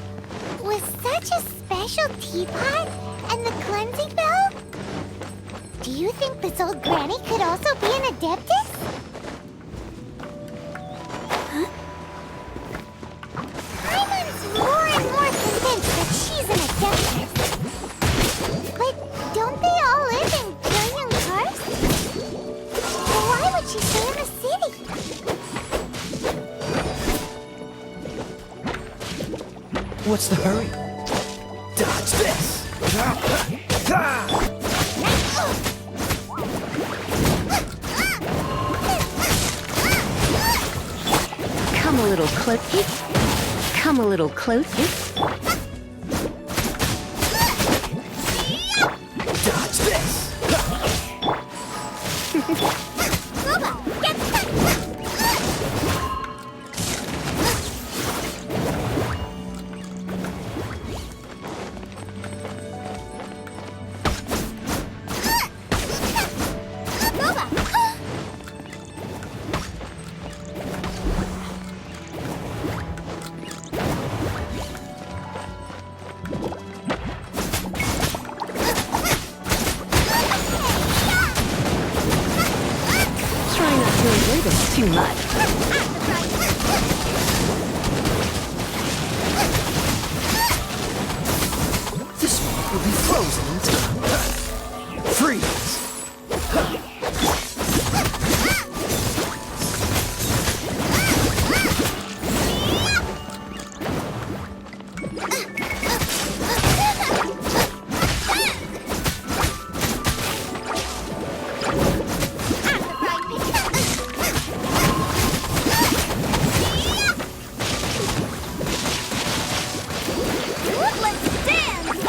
with such a special teapot and the cleansing bell, do you think this old granny could also be an adeptus? Huh? Paimon's more and more convinced that she's an adeptus. But don't they all live in giant cars? Why would she stay in the city? What's the hurry? Dodge this! Come a little closer. Come a little closer. Dodge this! Boba, get Too much. This one will be frozen in time. Freeze! let's dance!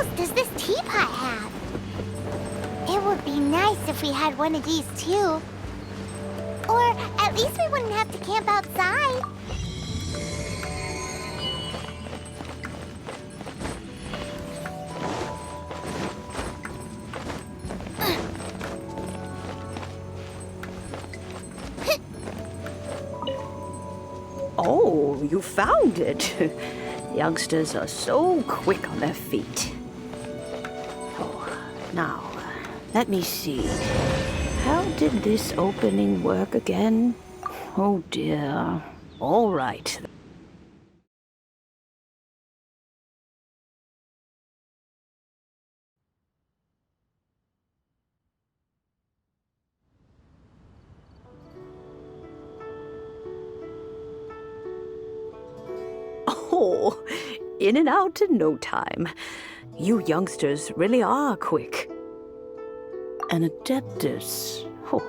wheels does this teapot have? It would be nice if we had one of these too. Or at least we wouldn't have to camp outside. Oh, you found it. Youngsters are so quick on their feet. Oh, now, let me see. How did this opening work again? Oh dear. All right. Oh, in and out in no time. You youngsters really are quick. An Adeptus. Oh,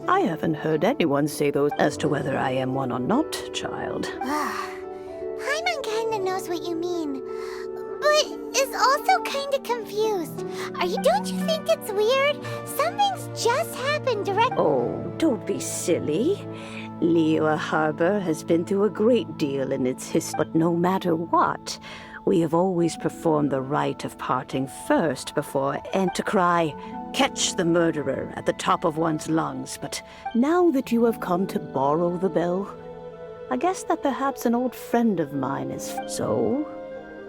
I haven't heard anyone say those as to whether I am one or not, child. Paimon kinda knows what you mean, but is also kinda confused. Don't you think it's weird? Something's just happened direct— Oh, don't be silly. Liyue Harbor has been through a great deal in its history, but no matter what, we have always performed the rite of parting first before and to cry, "Catch the murderer," at the top of one's lungs. But now that you have come to borrow the bell, I guess that perhaps an old friend of mine is. So,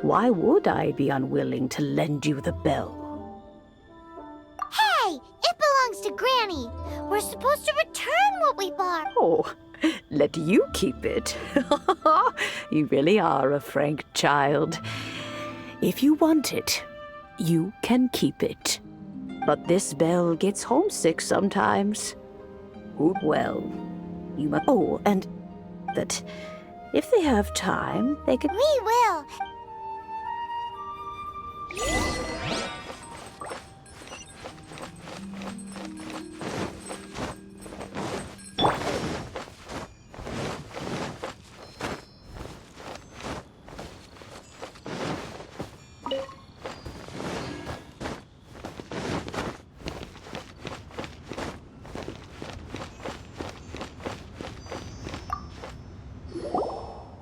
why would I be unwilling to lend you the bell? Hey! It belongs to Granny! We're supposed to return what we borrowed! Oh, let you keep it. You really are a frank child. If you want it, you can keep it. But this bell gets homesick sometimes. Well, you must. Oh, and that if they have time, they can. We will!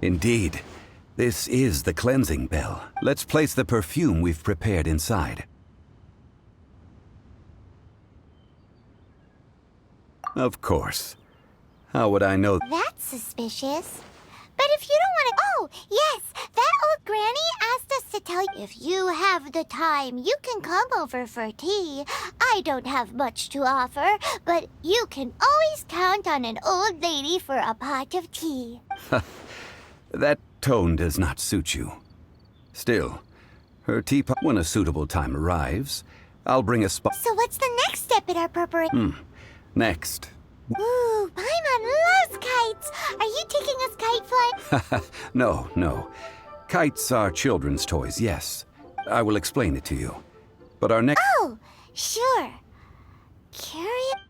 Indeed. This is the cleansing bell. Let's place the perfume we've prepared inside. Of course. How would I know? That's suspicious. But if you don't want to— Oh, yes! That old granny asked us to tell you, if you have the time, you can come over for tea. I don't have much to offer, but you can always count on an old lady for a pot of tea. That tone does not suit you. Still, her teapot. When a suitable time arrives, I'll bring a spot. So what's the next step in our preparation? Next. Ooh, Paimon loves kites! Are you taking us kite flying? No. Kites are children's toys, yes. I will explain it to you. But our next... Oh, sure. Curious?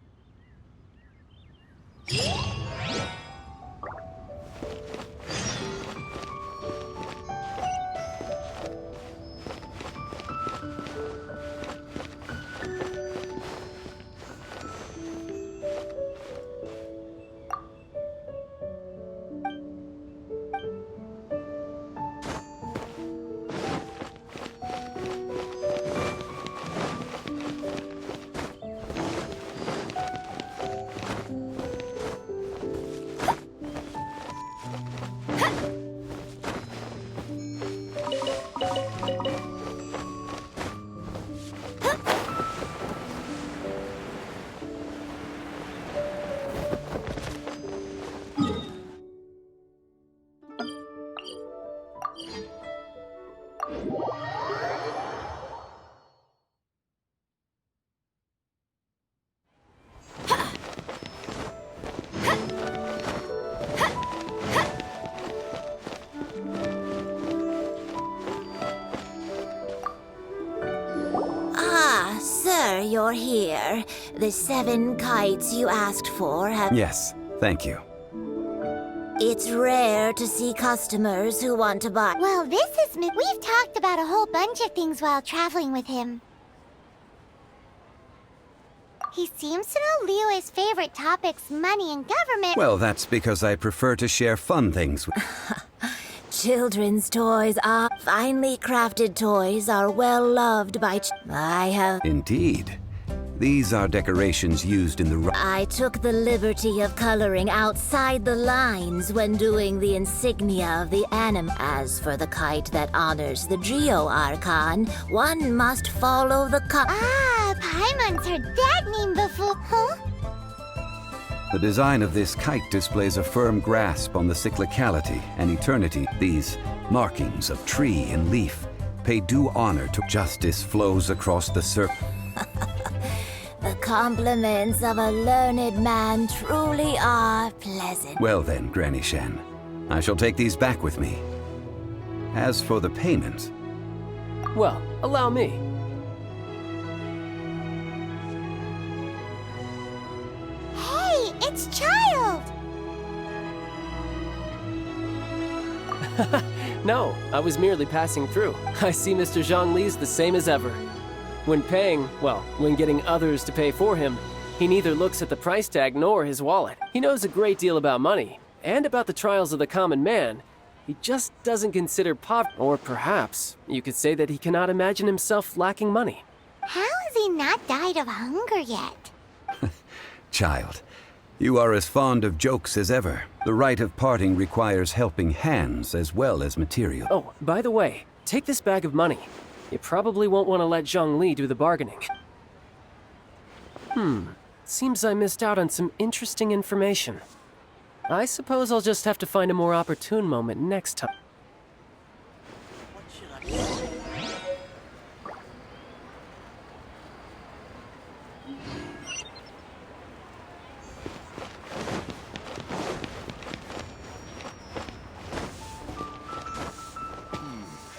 Sir, you're here. The 7 kites you asked for have... Yes, thank you. It's rare to see customers who want to buy. Well, this is we've talked about a whole bunch of things while traveling with him. He seems to know Leo's favorite topics, money and government. Well, that's because I prefer to share fun things with... Children's toys are finely crafted toys are well loved by I have... Indeed. These are decorations used in the... I took the liberty of coloring outside the lines when doing the insignia of the anime. As for the kite that honors the Geo Archon, one must follow the Paimon's heard that name before, huh? The design of this kite displays a firm grasp on the cyclicality and eternity. These markings of tree and leaf pay due honor to justice flows across the surface. The compliments of a learned man truly are pleasant. Well then, Granny Shan, I shall take these back with me. As for the payment... Well, allow me. Hey, it's Child! No, I was merely passing through. I see Mr. Zhongli's the same as ever. When paying, well, when getting others to pay for him, he neither looks at the price tag nor his wallet. He knows a great deal about money, and about the trials of the common man. He just doesn't consider poverty. Or perhaps, you could say that he cannot imagine himself lacking money. How has he not died of hunger yet? Child, you are as fond of jokes as ever. The rite of parting requires helping hands as well as material. Oh, by the way, take this bag of money. You probably won't want to let Zhongli do the bargaining. Seems I missed out on some interesting information. I suppose I'll just have to find a more opportune moment next time.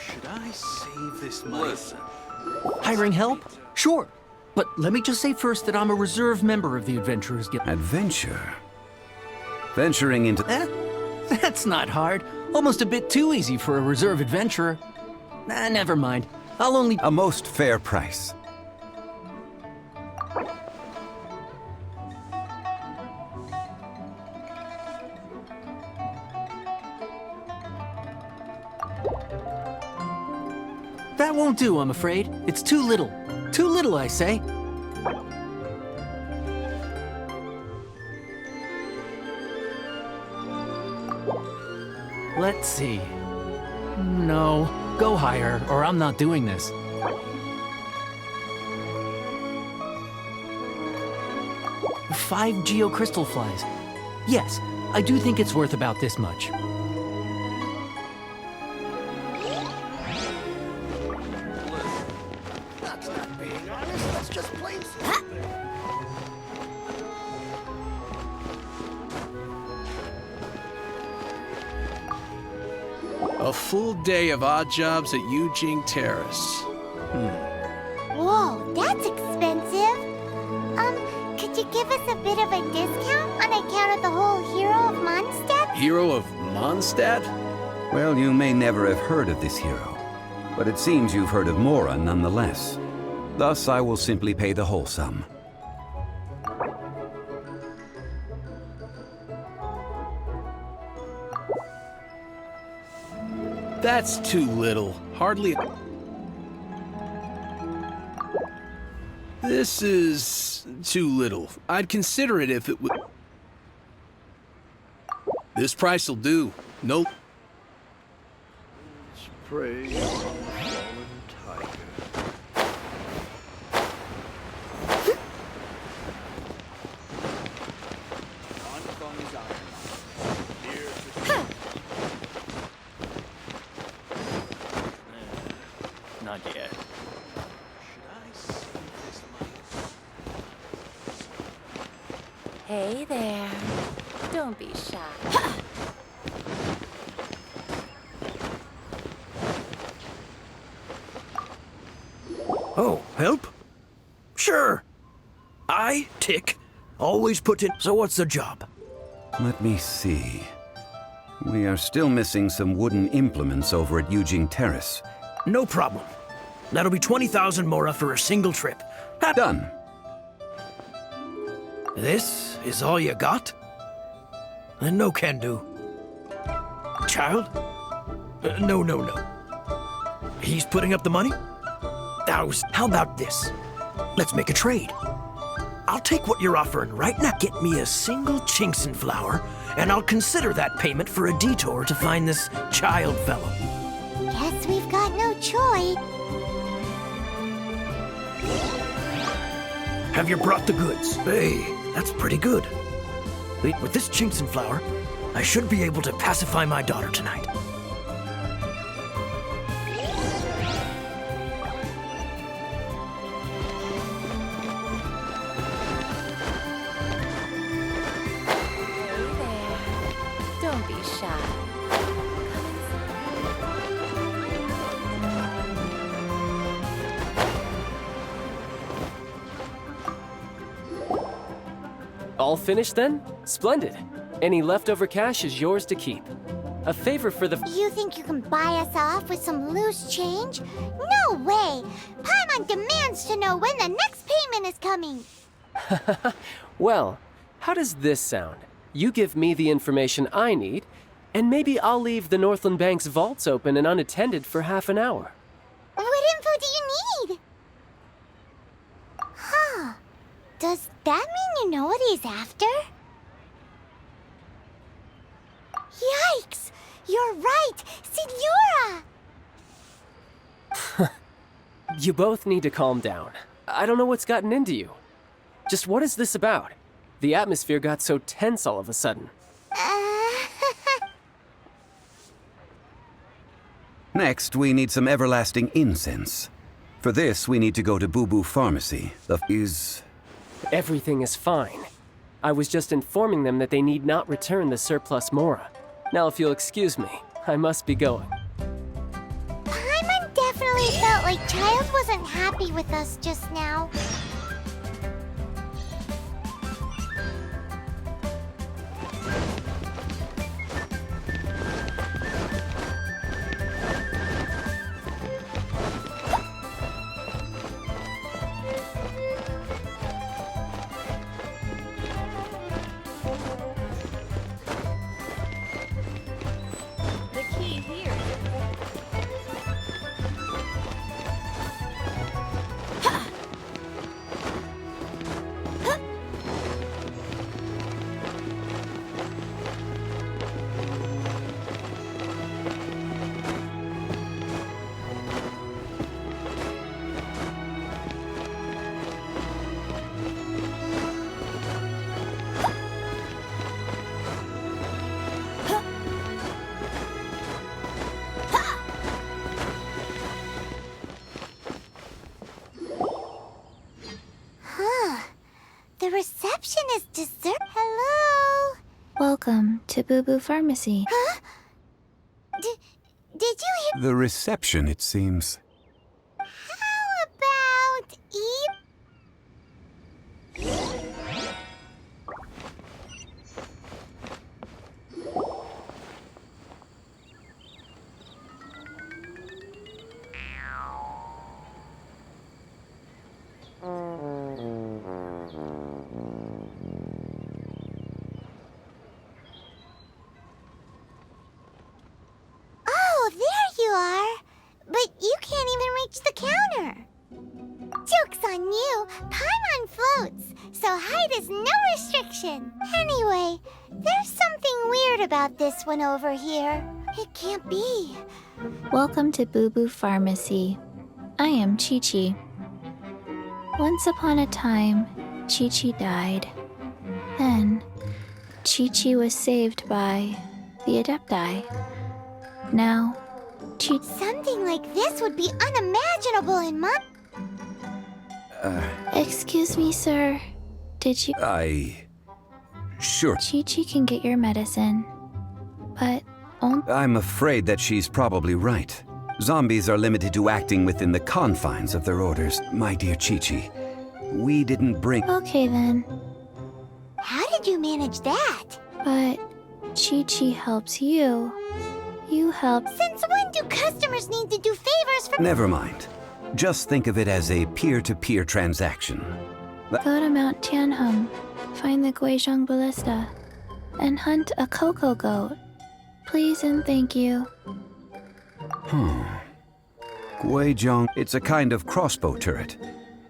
Should I save this money? Listen. Hiring help? Sure. But let me just say first that I'm a reserve member of the Adventurers Guild. Adventure? Venturing into... That's not hard. Almost a bit too easy for a reserve adventurer. Never mind. I'll only... A most fair price. That won't do, I'm afraid. It's too little. Too little, I say. Let's see. No, go higher, or I'm not doing this. Five geocrystal flies. Yes, I do think it's worth about this much. That's not being honest, that's just plain stupid. A full day of odd jobs at Yujing Terrace. Whoa, that's expensive. Could you give us a bit of a discount on account of the whole Hero of Mondstadt? Hero of Mondstadt? Well, you may never have heard of this hero, but it seems you've heard of Mora nonetheless. Thus, I will simply pay the whole sum. That's too little. Hardly... This is too little. I'd consider it if it would... This price will do. Nope. Praise the fallen tiger. Not yet. Hey there. Don't be shy. Oh, help? Sure. I, Tick, always put in... So what's the job? Let me see. We are still missing some wooden implements over at Eugene Terrace. No problem. That'll be 20,000 mora for a single trip. Done. This is all you got? Then no can do. Child? No. He's putting up the money? How about this? Let's make a trade. I'll take what you're offering right now. Get me a single Chinkson flower, and I'll consider that payment for a detour to find this child fellow. Guess we've got no choice. Have you brought the goods? Hey, that's pretty good. With this Chinkson flower, I should be able to pacify my daughter tonight. Don't be shy. All finished then? Splendid. Any leftover cash is yours to keep. A favor for the... You think you can buy us off with some loose change? No way! Paimon demands to know when the next payment is coming. Well, how does this sound? You give me the information I need, and maybe I'll leave the Northland Bank's vaults open and unattended for half an hour. What info do you need? Huh. Does that mean you know what he's after? Yikes! You're right! Signora! You both need to calm down. I don't know what's gotten into you. Just what is this about? The atmosphere got so tense all of a sudden. Next, we need some everlasting incense. For this, we need to go to Boo Boo Pharmacy. Everything is fine. I was just informing them that they need not return the surplus mora. Now, if you'll excuse me, I must be going. Paimon definitely felt like Child wasn't happy with us just now. The receptionist dessert. Hello? Welcome to Boo Boo Pharmacy. Huh? Did you hear? The reception, it seems. How about Oh, there you are. But you can't even reach the counter. Joke's on you. Paimon floats, so height is no restriction. Anyway, there's something weird about this one over here. It can't be. Welcome to Boo Boo Pharmacy. I am Chi-Chi. Once upon a time, Chi-Chi died. Then, Chi-Chi was saved by the Adepti. Now, Something like this would be unimaginable in my... Excuse me, sir. Did you... Sure. Chi-Chi can get your medicine, but I'm afraid that she's probably right. Zombies are limited to acting within the confines of their orders, my dear Chi-Chi. We didn't bring... Okay then. How did you manage that? But Chi-Chi helps you, you help. Since when do customers need to do favors for— Never mind. Just think of it as a peer-to-peer transaction. Go to Mount Tianheng, find the Guizhong Ballista, and hunt a cocoa goat. Please and thank you. Guizhong. It's a kind of crossbow turret,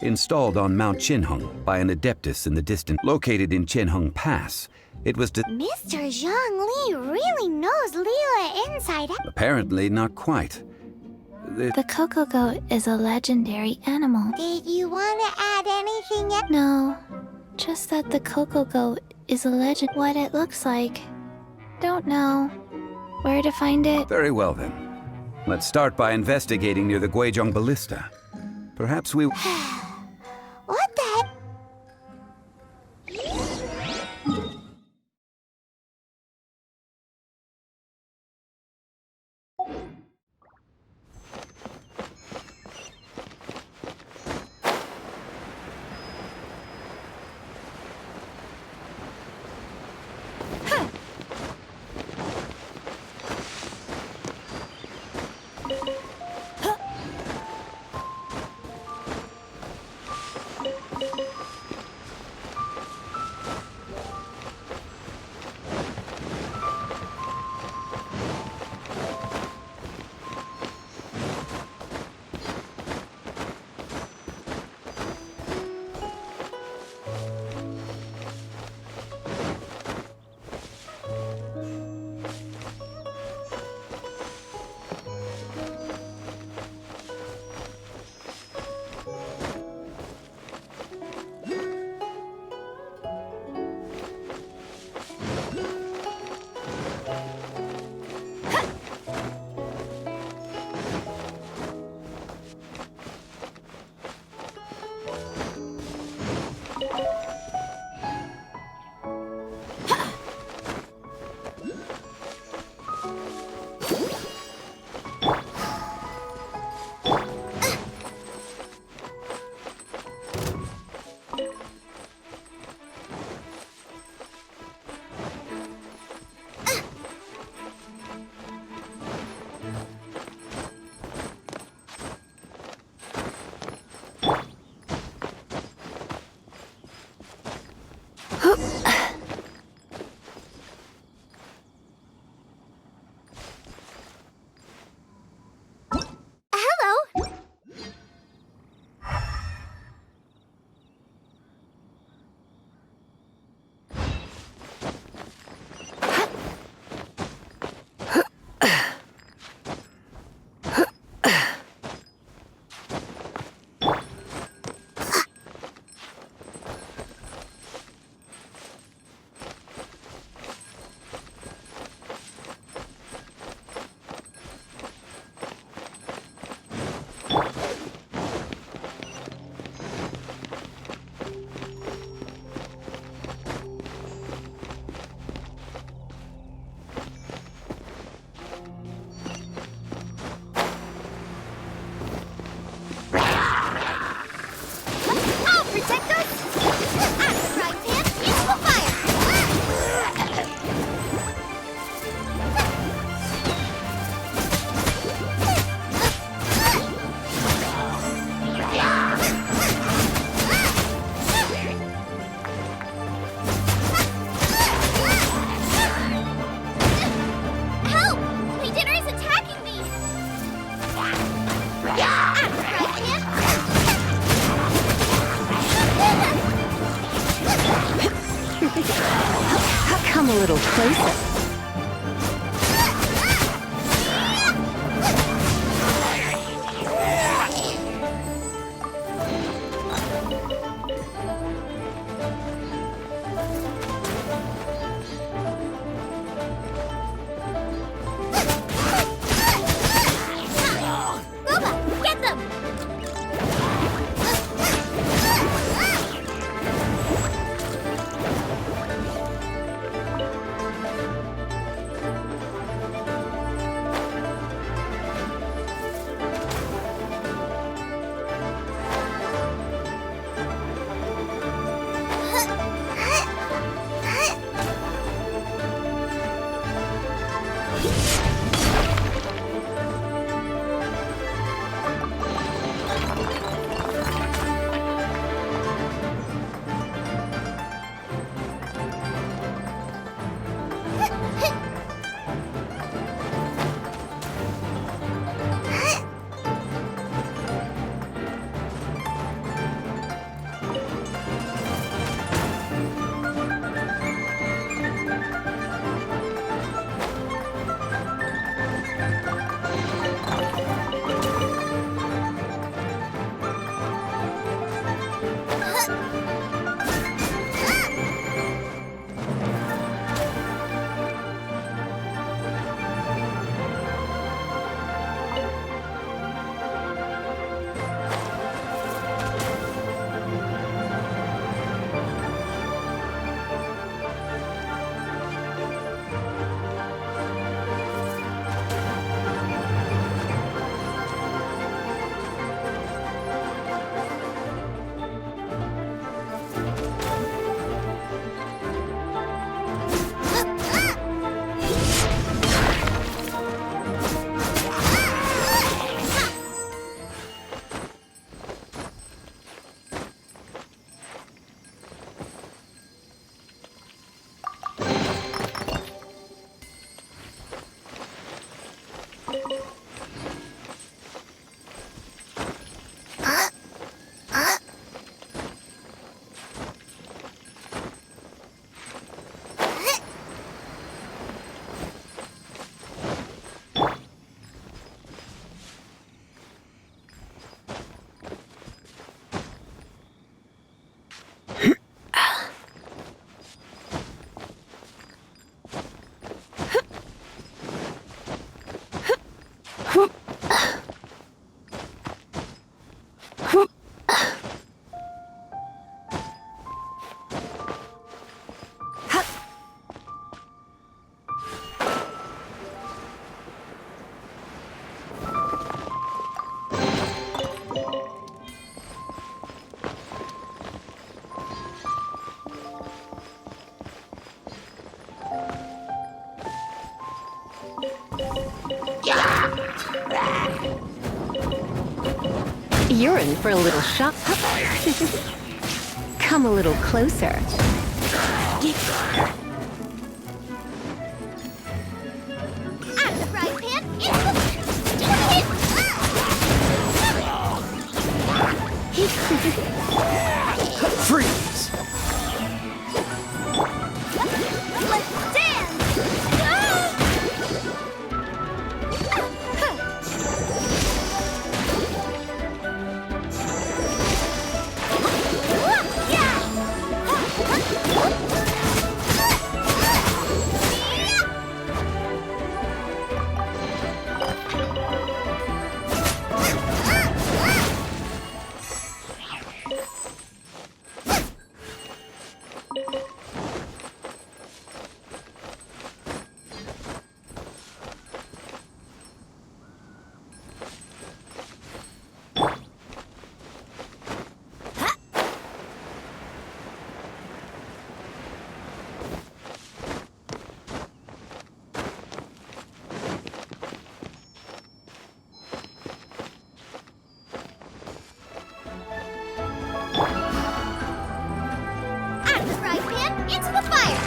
installed on Mount Qinheng by an adeptus in the distant, located in Qinheng Pass. It was Mr. Zhongli really knows Liyue inside out. apparently not quite. The cocoa goat is a legendary animal. Did you want to add anything else? No, just that the cocoa goat is a legend. What it looks like, don't know. Where to find it? Very well then. Let's start by investigating near the Guizhong Ballista. Perhaps we... What the heck? Come a little closer. You're in for a little shock. Come a little closer. Out of the frying pan, Freeze! let's dance! Out of the frying pan, into the fire!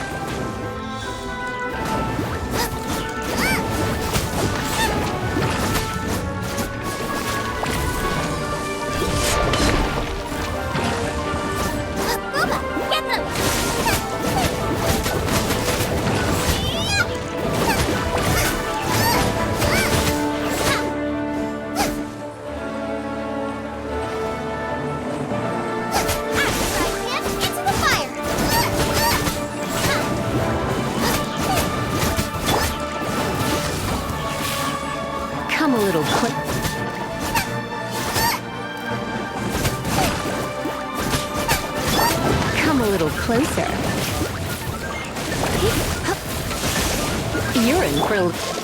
Booba, get them! Into the fire! Come a little quick. Come a little closer. You're in for a...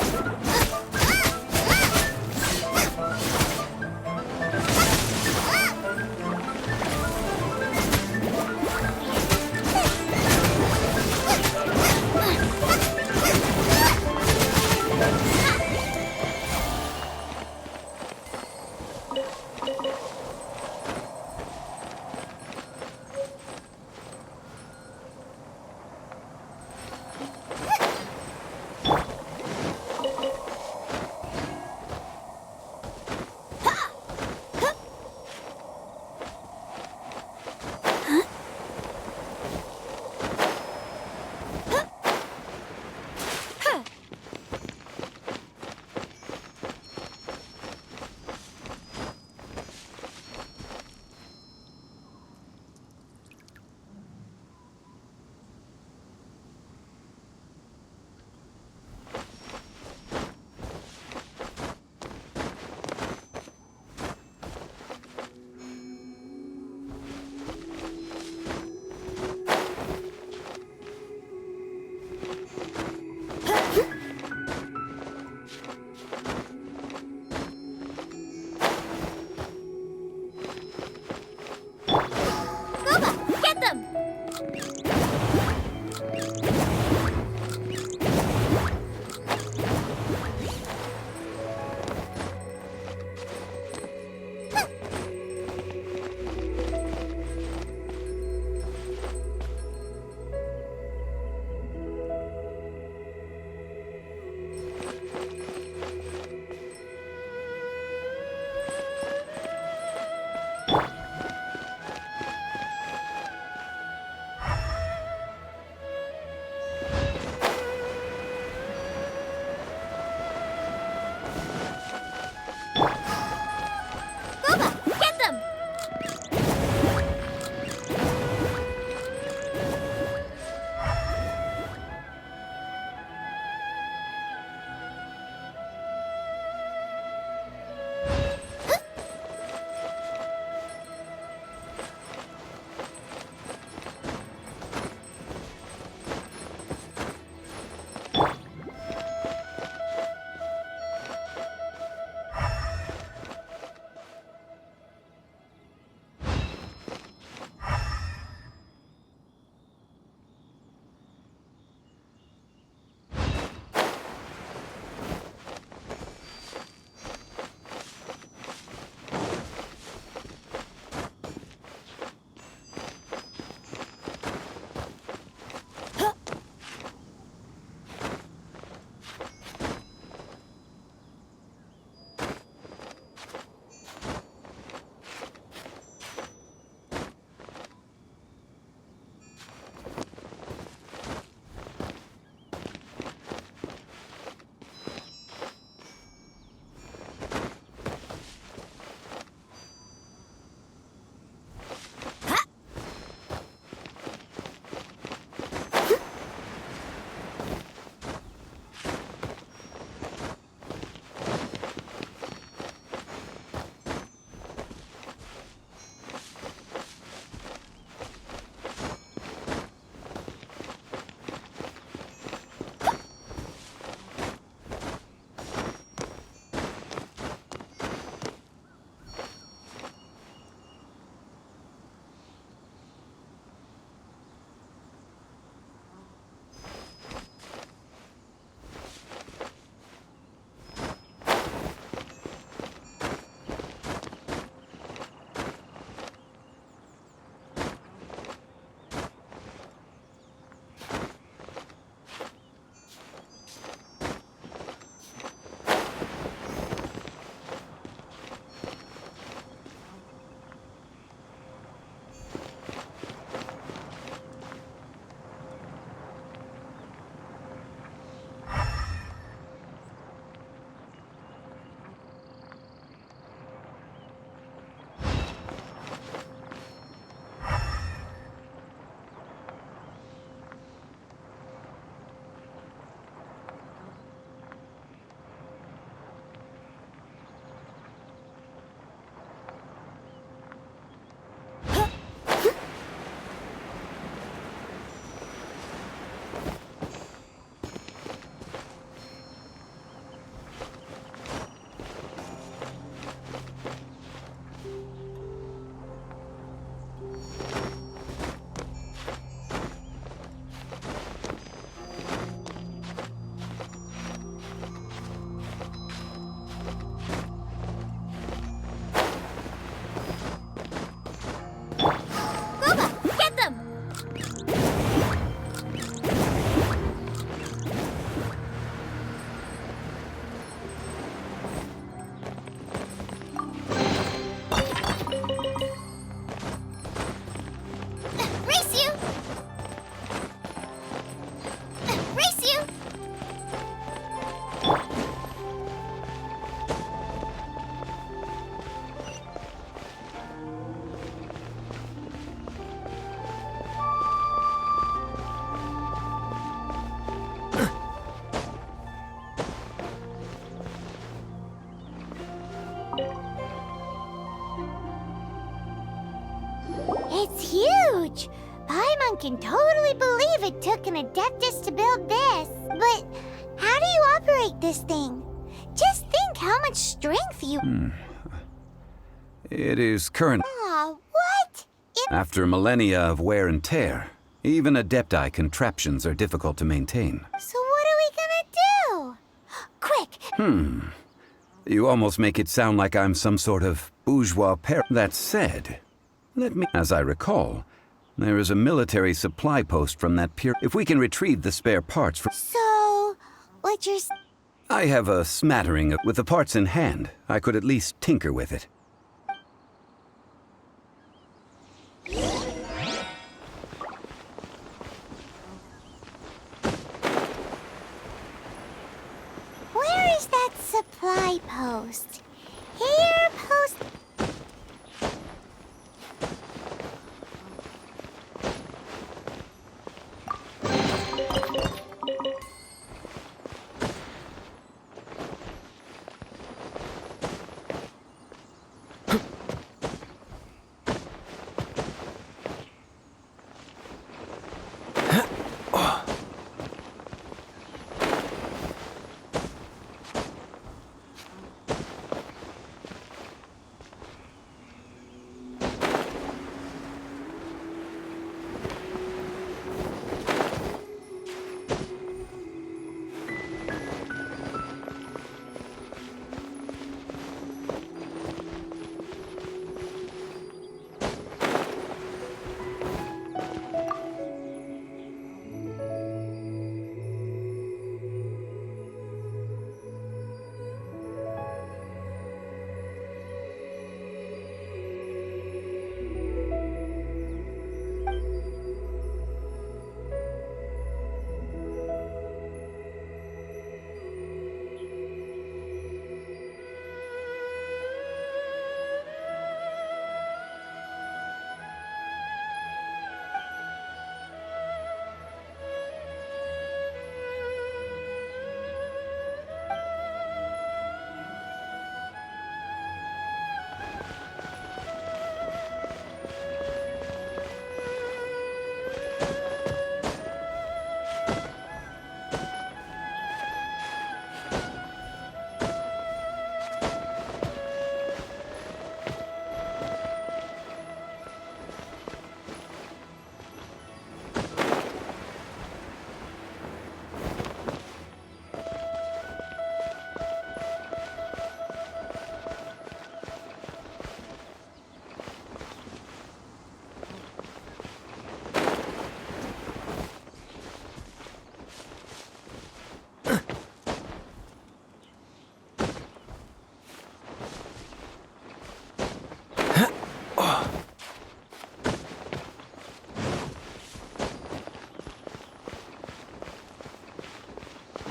It's huge! Paimon can totally believe it took an Adeptus to build this. But how do you operate this thing? Just think how much strength you... It is current. Aw, what? After millennia of wear and tear, even Adepti contraptions are difficult to maintain. So what are we gonna do? Quick! You almost make it sound like I'm some sort of bourgeois That said, as I recall, there is a military supply post from that pier. If we can retrieve the spare parts from... So, what you're... I have a smattering of... With the parts in hand, I could at least tinker with it. Where is that supply post? Here, post...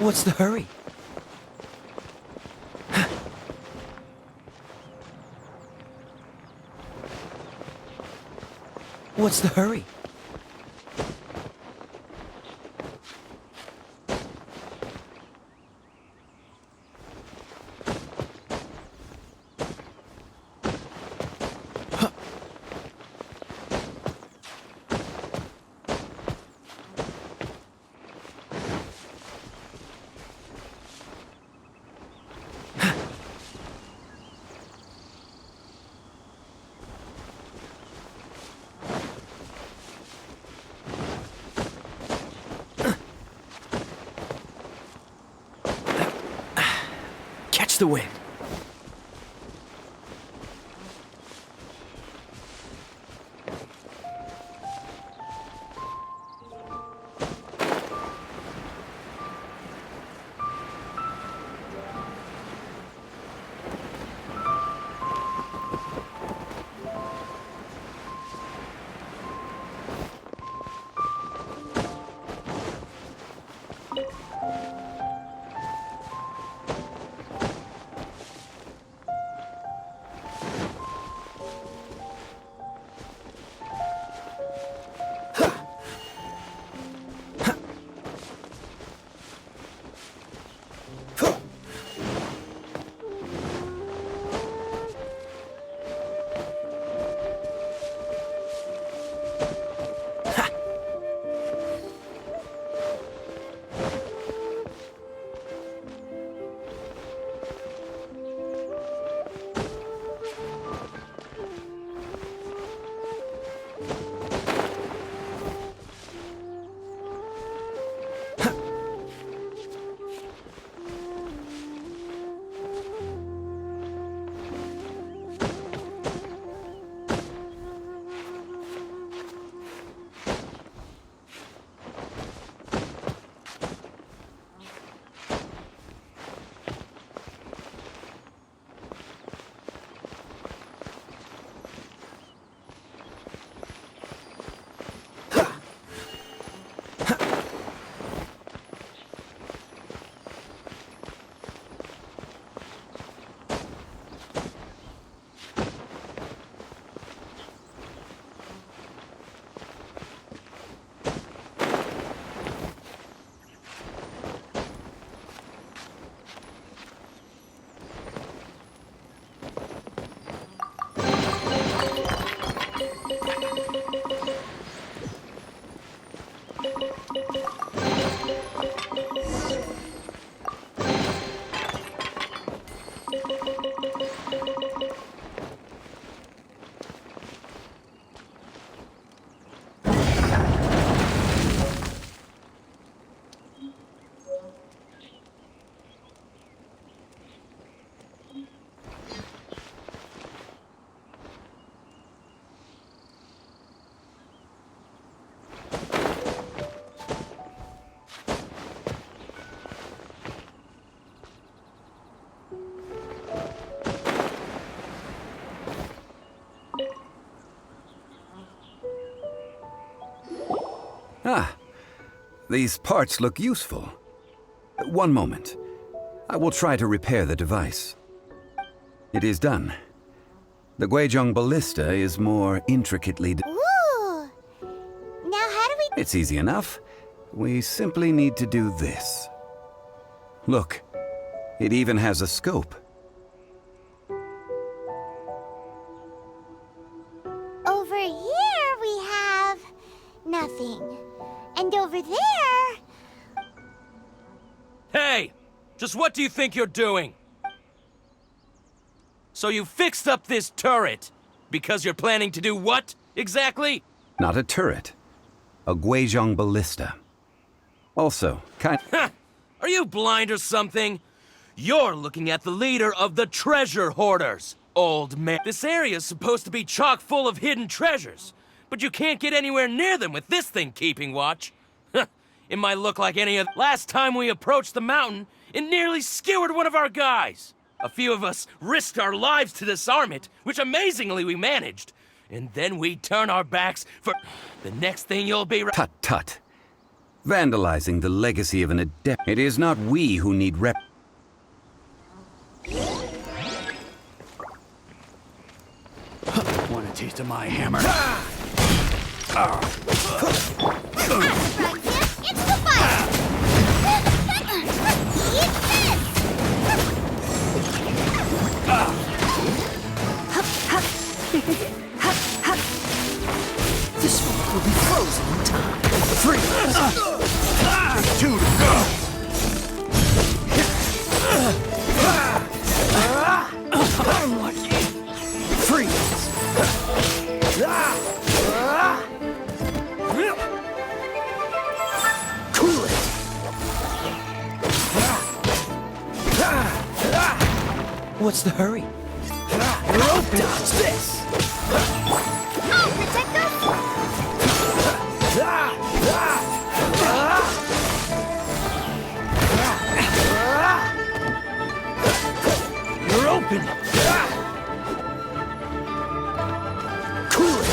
What's the hurry? What's the hurry? Catch the wind. Ah, these parts look useful. One moment. I will try to repair the device. It is done. The Guizhong ballista is more intricately... Ooh! Now how do we... It's easy enough. We simply need to do this. Look, it even has a scope. Over here we have... nothing. And over there... Hey! Just what do you think you're doing? So you fixed up this turret because you're planning to do what, exactly? Not a turret. A Guizhong ballista. Also, Are you blind or something? You're looking at the leader of the treasure hoarders, old man. This area's supposed to be chock full of hidden treasures, but you can't get anywhere near them with this thing keeping watch. It might look like any of... Last time we approached the mountain, it nearly skewered one of our guys. A few of us risked our lives to disarm it, which amazingly we managed. And then we turn our backs for... The next thing you'll be... Tut tut. Vandalizing the legacy of an adept. It is not we who need Want a taste of my hammer? It's the fire! Eat this! This one will be frozen in time. 3, 2 to go. Unlucky. Freeze. Cool it. What's the hurry? Rope dodge this. Oh, protect us! You're open. Cool it.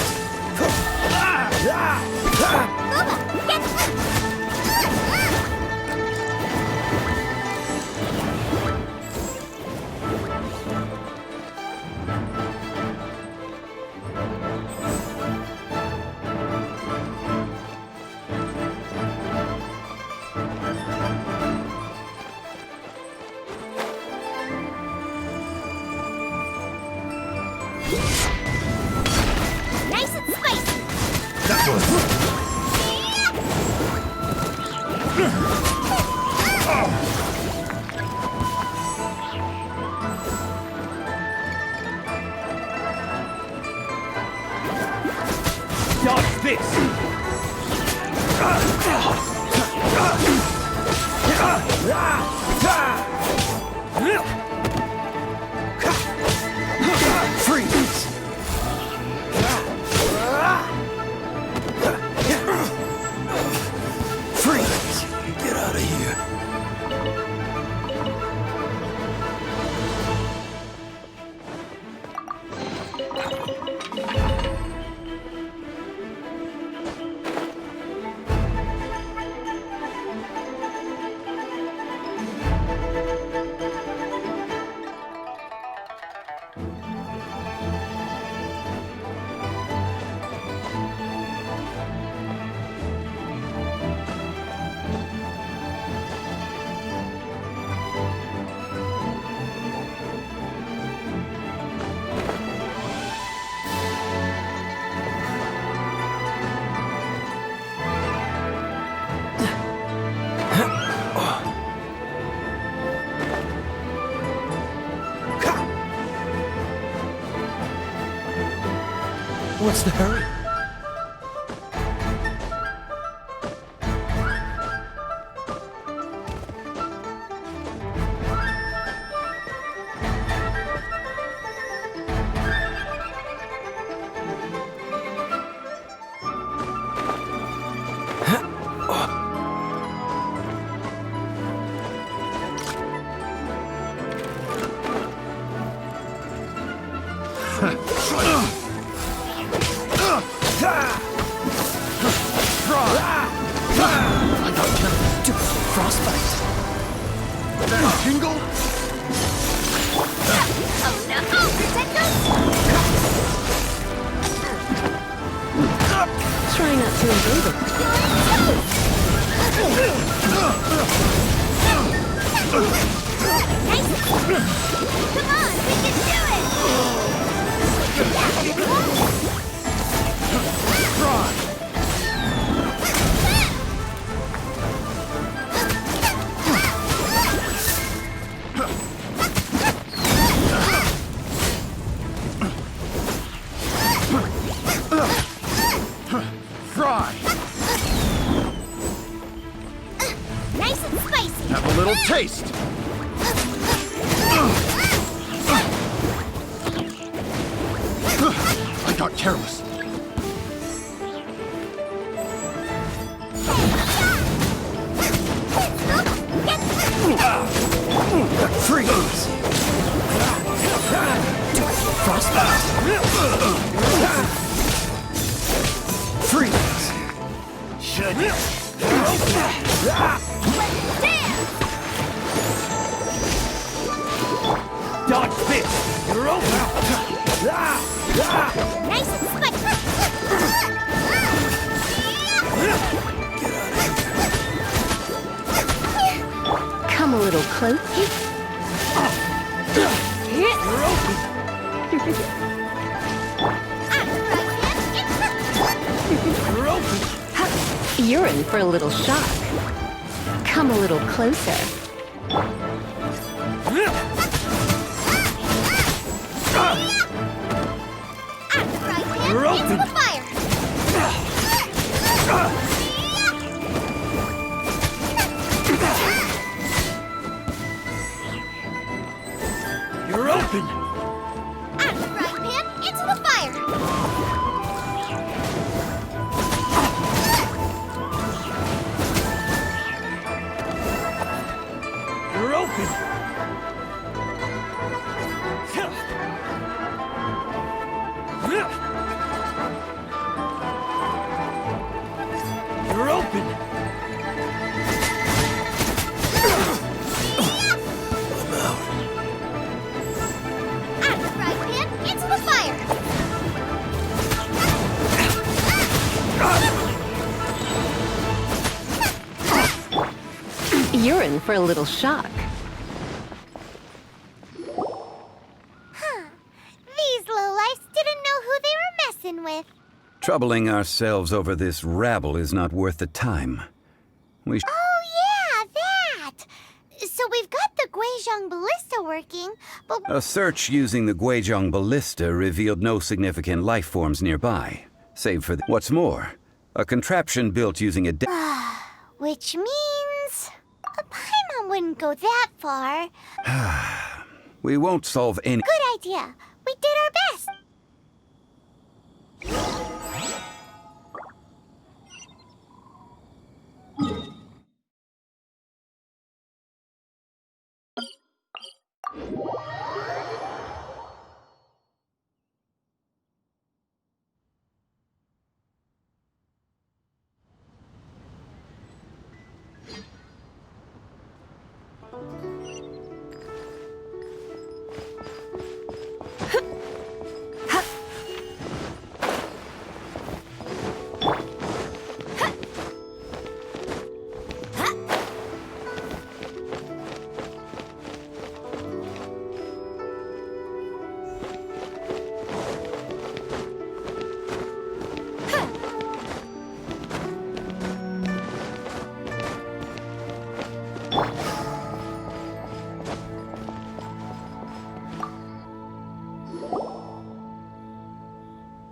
Nice and spicy! That was... Dodge this! Freeze! Freeze! Get out of here. What's the hurry? Jingle? Oh no! Pretenders! Try not to invade it. Nice! Come on, we can do it! Try! Fry! Nice and spicy! Have a little taste! I got careless. Freeze! Frostbite! Freeze! Should Dodge this! You're over! Nice and spicy! Come a little close. You're in for a little shock. Come a little closer. You're open! Into the fire! You're open! Out of the frying pan, into the fire! You're open! You're open! I'm out. Out of the frying pan, into the fire! You're in for a little shock. Huh. These lowlifes didn't know who they were messing with. Troubling ourselves over this rabble is not worth the time. We Oh yeah, that! So we've got the Guizhong ballista working, but A search using the Guizhong ballista revealed no significant life forms nearby, save for what's more, a contraption built using a which means a Paimon wouldn't go that far. We won't solve any. Good idea. We did our best.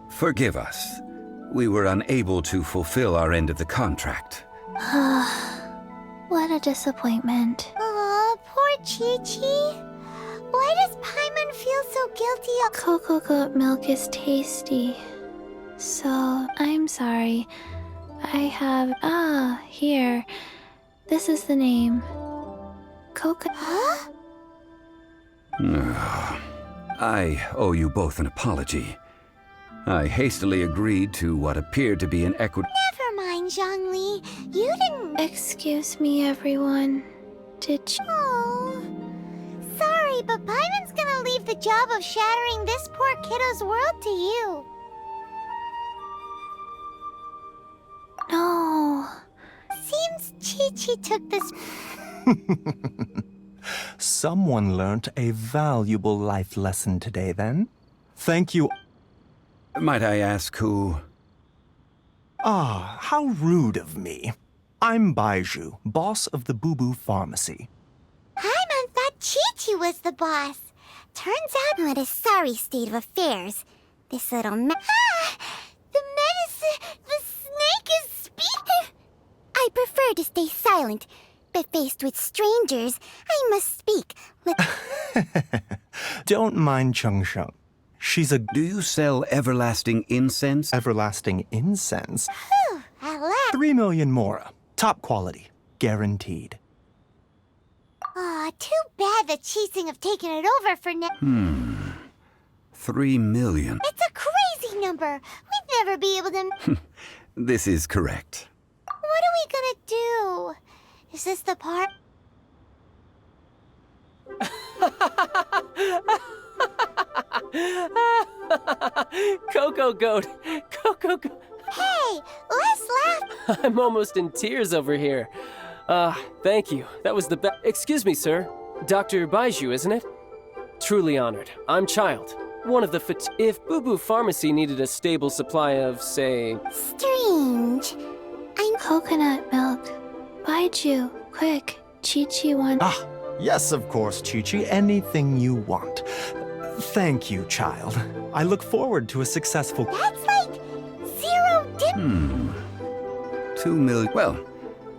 Forgive us. We were unable to fulfill our end of the contract. What a disappointment. Aw, poor Chi-Chi. Why does Paimon feel so guilty? Cocoa goat milk is tasty. So, I'm sorry. I have... here. This is the name. Cocoa... Huh? I owe you both an apology. I hastily agreed to what appeared to be an equitable... Never mind, Zhongli. You didn't... Excuse me, everyone. Did you... Oh, sorry, but Paimon's gonna leave the job of shattering this poor kiddo's world to you. No. Seems Chi-Chi took this... Someone learnt a valuable life lesson today, then. Thank you. Might I ask who? Ah, how rude of me. I'm Baiju, boss of the Boo Boo Pharmacy. Paimon thought Chi-Chi was the boss. Turns out, what a sorry state of affairs. This little the medicine... The snake is speaking. I prefer to stay silent, but faced with strangers, I must speak. Don't mind Chung Sheng. She's a... Do you sell everlasting incense? Everlasting incense? Whew, at last. 3 million mora. Top quality. Guaranteed. Aw, too bad the Chising have taken it over for now. 3 million. It's a crazy number. We'd never be able to... This is correct. What are we gonna do? Is this the part? Coco Goat! Coco Goat! Hey, let's laugh! I'm almost in tears over here. Thank you. That was the best. Excuse me, sir. Dr. Baiju, isn't it? Truly honored. I'm Child. One of the If Boo Boo Pharmacy needed a stable supply of, say... Strange. I'm... Coconut milk. Baiju, quick. Chi-Chi wants... Ah, yes, of course, Chi-Chi. Anything you want. Thank you, child. I look forward to a successful... That's like 0 dip... 2 million. Well,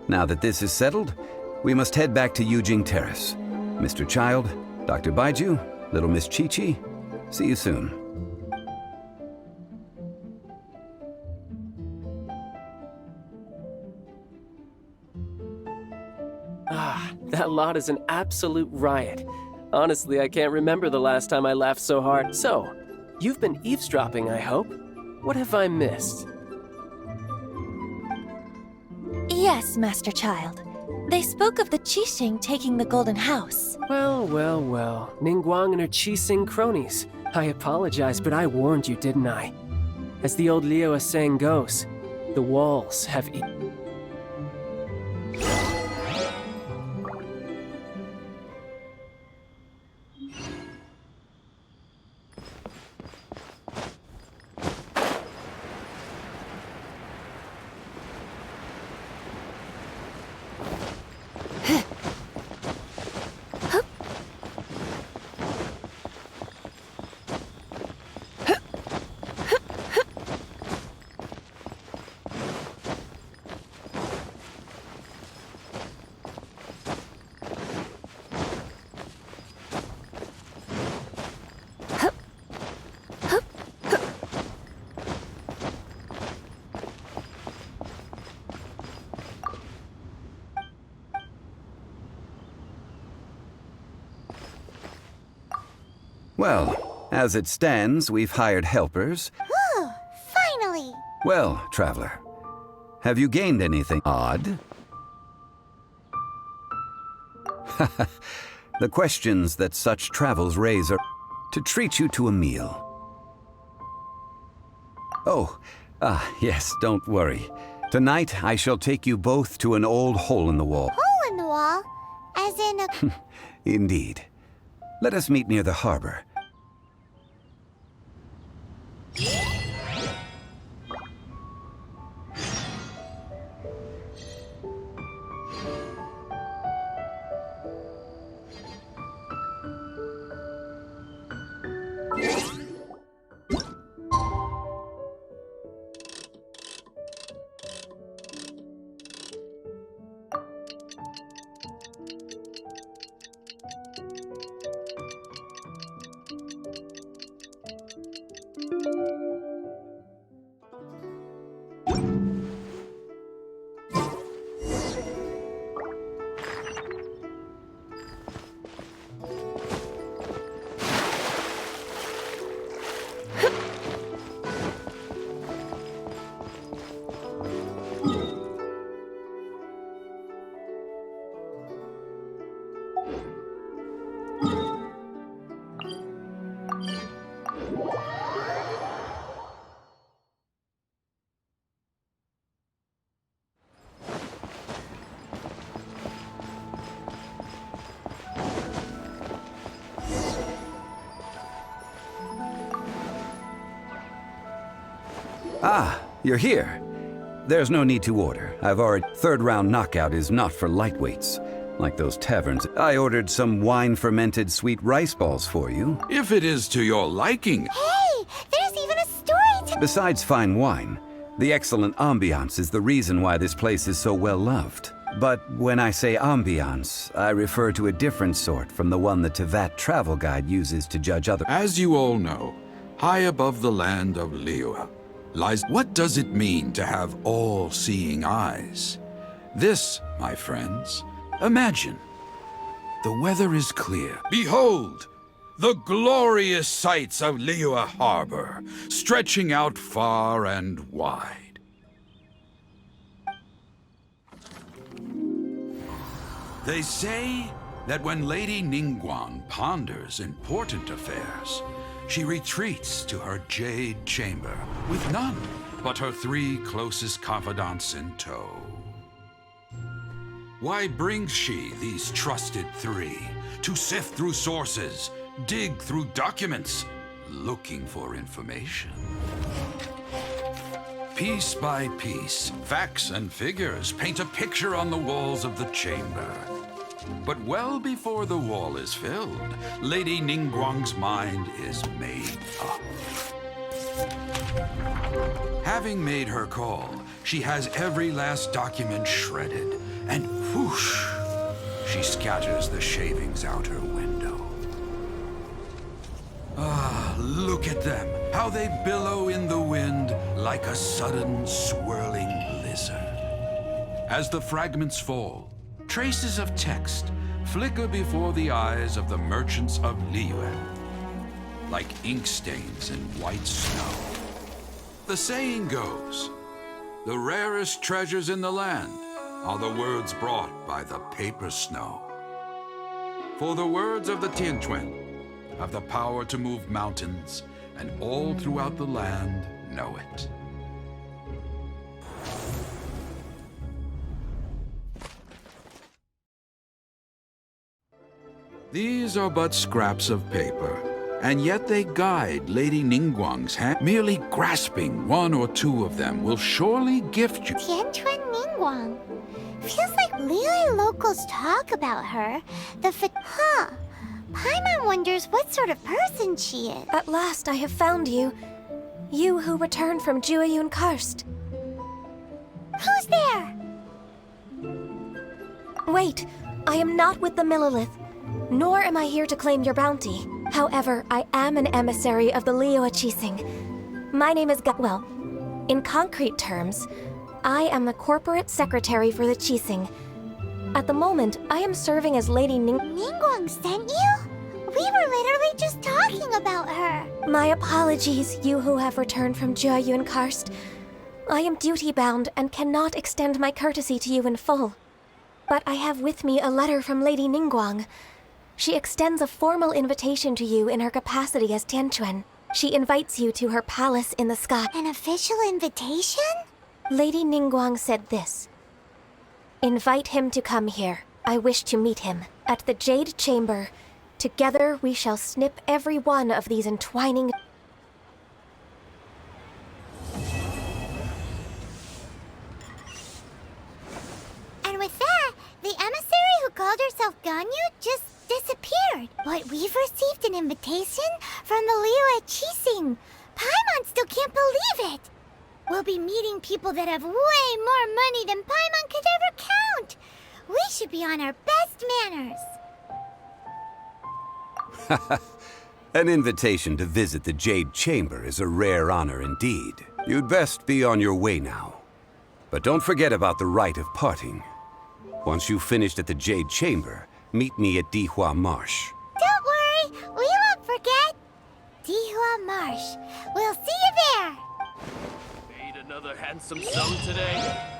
now that this is settled, we must head back to Yujing Terrace. Mr. Child, Dr. Baiju, Little Miss Chi-Chi, see you soon. That lot is an absolute riot. Honestly, I can't remember the last time I laughed so hard. So, you've been eavesdropping, I hope? What have I missed? Yes, Master Child. They spoke of the Qixing taking the Golden House. Well, well, well. Ningguang and her Qixing cronies. I apologize, but I warned you, didn't I? As the old Liu saying goes, the walls have Well, as it stands, we've hired helpers. Whew, finally! Well, traveler, have you gained anything odd? The questions that such travels raise are to treat you to a meal. Oh, yes, don't worry. Tonight, I shall take you both to an old hole in the wall. Hole in the wall? As in a... Indeed. Let us meet near the harbor. Ah, you're here. There's no need to order. I've already... Third round knockout is not for lightweights. Like those taverns. I ordered some wine-fermented sweet rice balls for you. If it is to your liking. Hey, there's even a story to... Besides fine wine, the excellent ambiance is the reason why this place is so well loved. But when I say ambiance, I refer to a different sort from the one the Tevat travel guide uses to judge others. As you all know, high above the land of Liyue lies... What does it mean to have all-seeing eyes? This, my friends, imagine. The weather is clear. Behold, the glorious sights of Liyue Harbor, stretching out far and wide. They say that when Lady Ningguang ponders important affairs, she retreats to her jade chamber with none but her 3 closest confidants in tow. Why brings she these trusted 3 to sift through sources, dig through documents, looking for information? Piece by piece, facts and figures paint a picture on the walls of the chamber. But well before the wall is filled, Lady Ningguang's mind is made up. Having made her call, she has every last document shredded, and whoosh, she scatters the shavings out her window. Ah, look at them, how they billow in the wind like a sudden swirling blizzard. As the fragments fall, traces of text flicker before the eyes of the merchants of Liyue, like ink stains in white snow. The saying goes, the rarest treasures in the land are the words brought by the paper snow. For the words of the Tianquan have the power to move mountains, and all throughout the land know it. These are but scraps of paper, and yet they guide Lady Ningguang's hand. Merely grasping 1 or 2 of them will surely gift you. Tianquan Ningguang. Feels like Liyue locals talk about her. Huh. Paimon wonders what sort of person she is. At last I have found you. You who returned from Jueyun Karst. Who's there? Wait, I am not with the Millelith, nor am I here to claim your bounty. However, I am an emissary of the Liyue Qixing. My name is well, in concrete terms, I am the corporate secretary for the Qixing. At the moment, I am serving as Lady Ningguang sent you? We were literally just talking about her. My apologies, you who have returned from Jueyun Karst. I am duty-bound and cannot extend my courtesy to you in full. But I have with me a letter from Lady Ningguang. She extends a formal invitation to you in her capacity as Tianquan. She invites you to her palace in the sky. An official invitation? Lady Ningguang said this. Invite him to come here. I wish to meet him. At the Jade Chamber, together we shall snip every one of these entwining... And with that, the emissary who called herself Ganyu just disappeared. But we've received an invitation from the Liyue Qixing. Paimon still can't believe it. We'll be meeting people that have way more money than Paimon could ever count. We should be on our best manners. An invitation to visit the Jade Chamber is a rare honor indeed. You'd best be on your way now. But don't forget about the rite of parting. Once you've finished at the Jade Chamber, meet me at Dihua Marsh. Don't worry, we won't forget. Dihua Marsh. We'll see you there. Made another handsome sum today.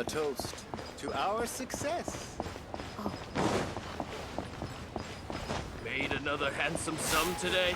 A toast to our success. Made another handsome sum today?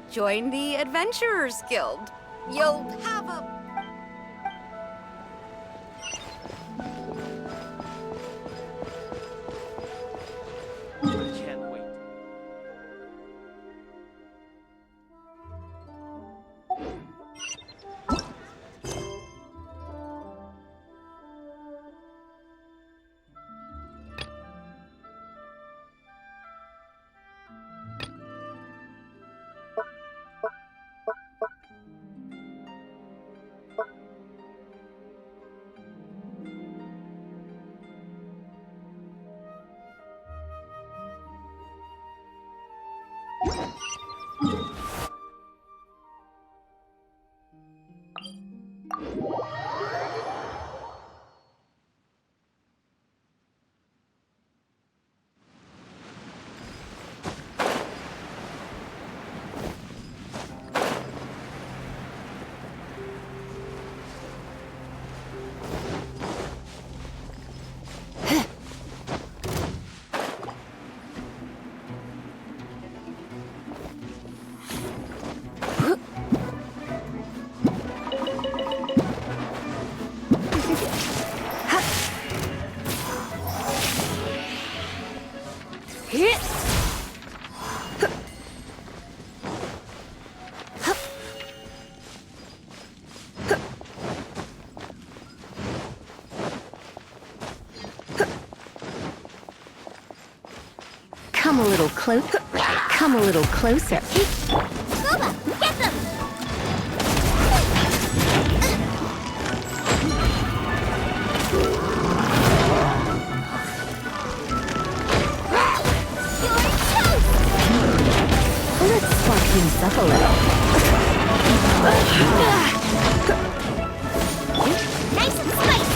Join the Adventurers Guild. You'll have a... I can't wait. Come a little closer. Come a little closer. Scuba, get them! Let's spark things up a little. Nice and spicy!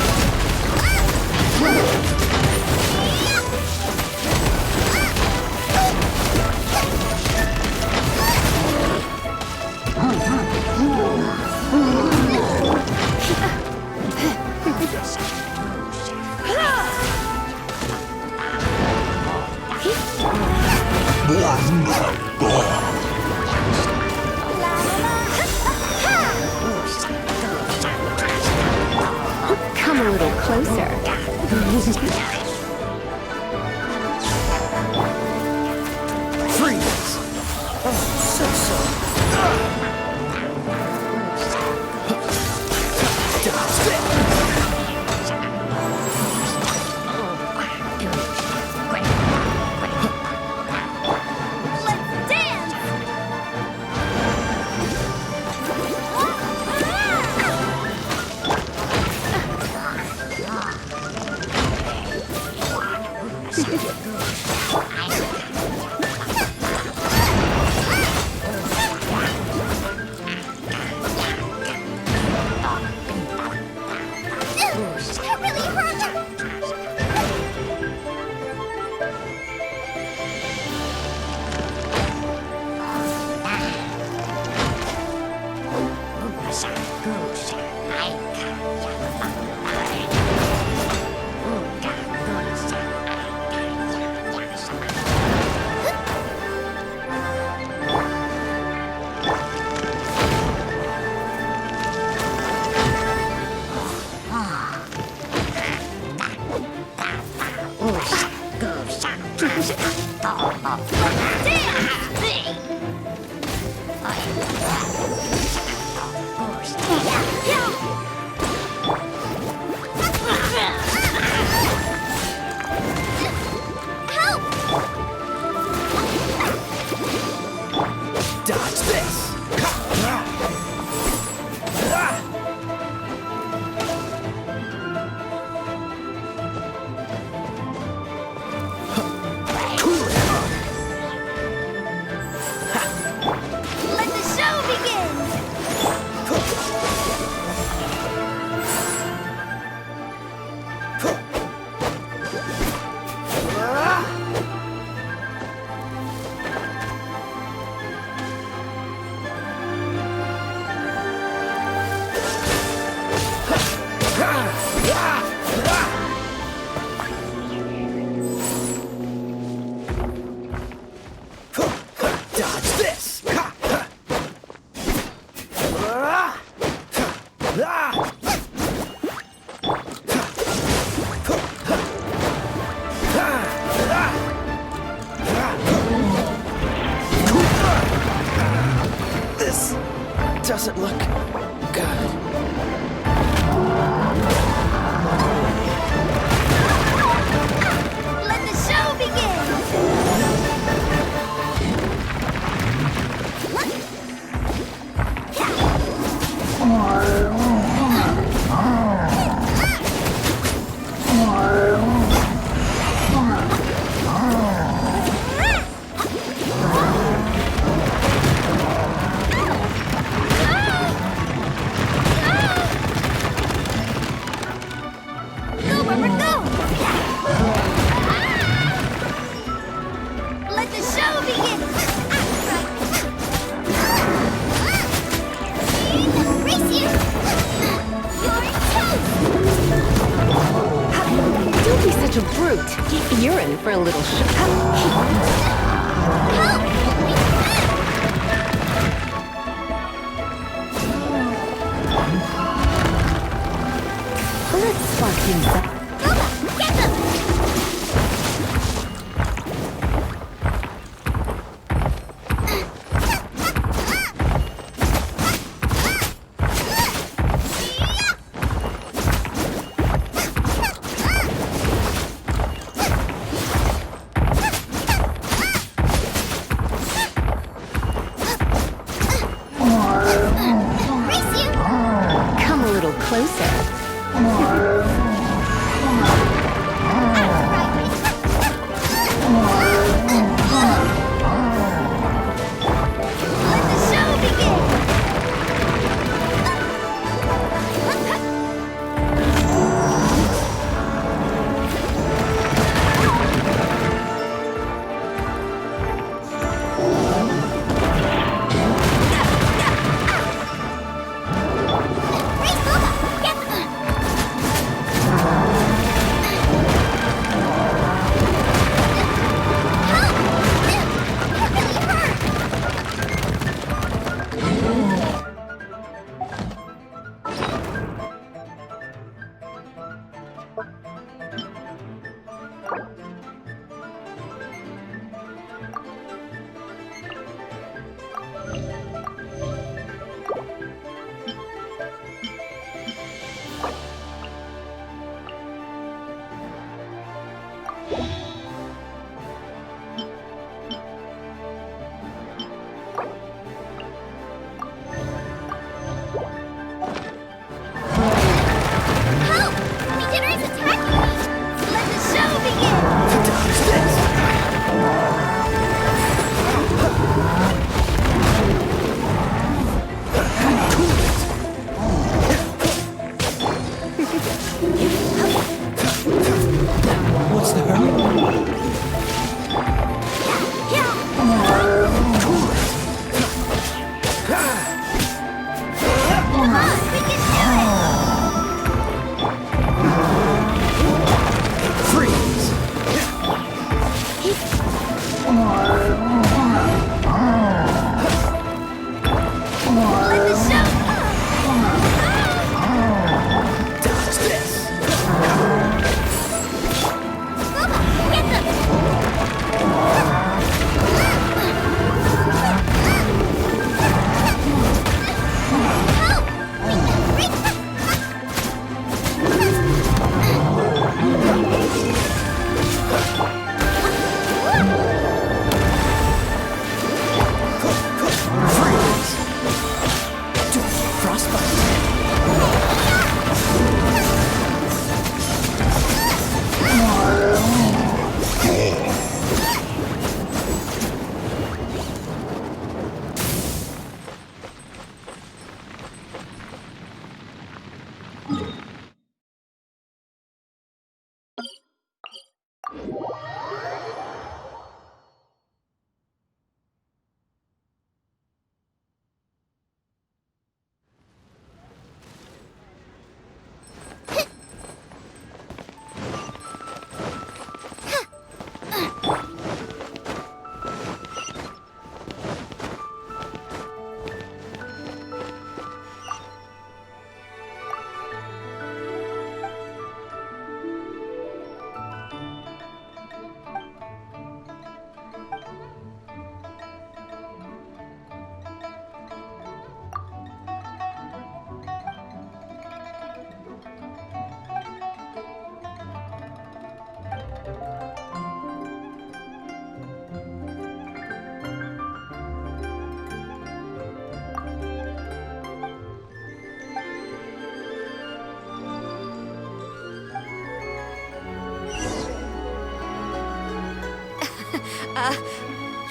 Come a little closer. Freeze! Let the show begin! Go, Barbara, go! Let the show begin! Race you! You're toast! Don't be such a brute. You're in for a little Let's spark things up. Get them! Come a little closer.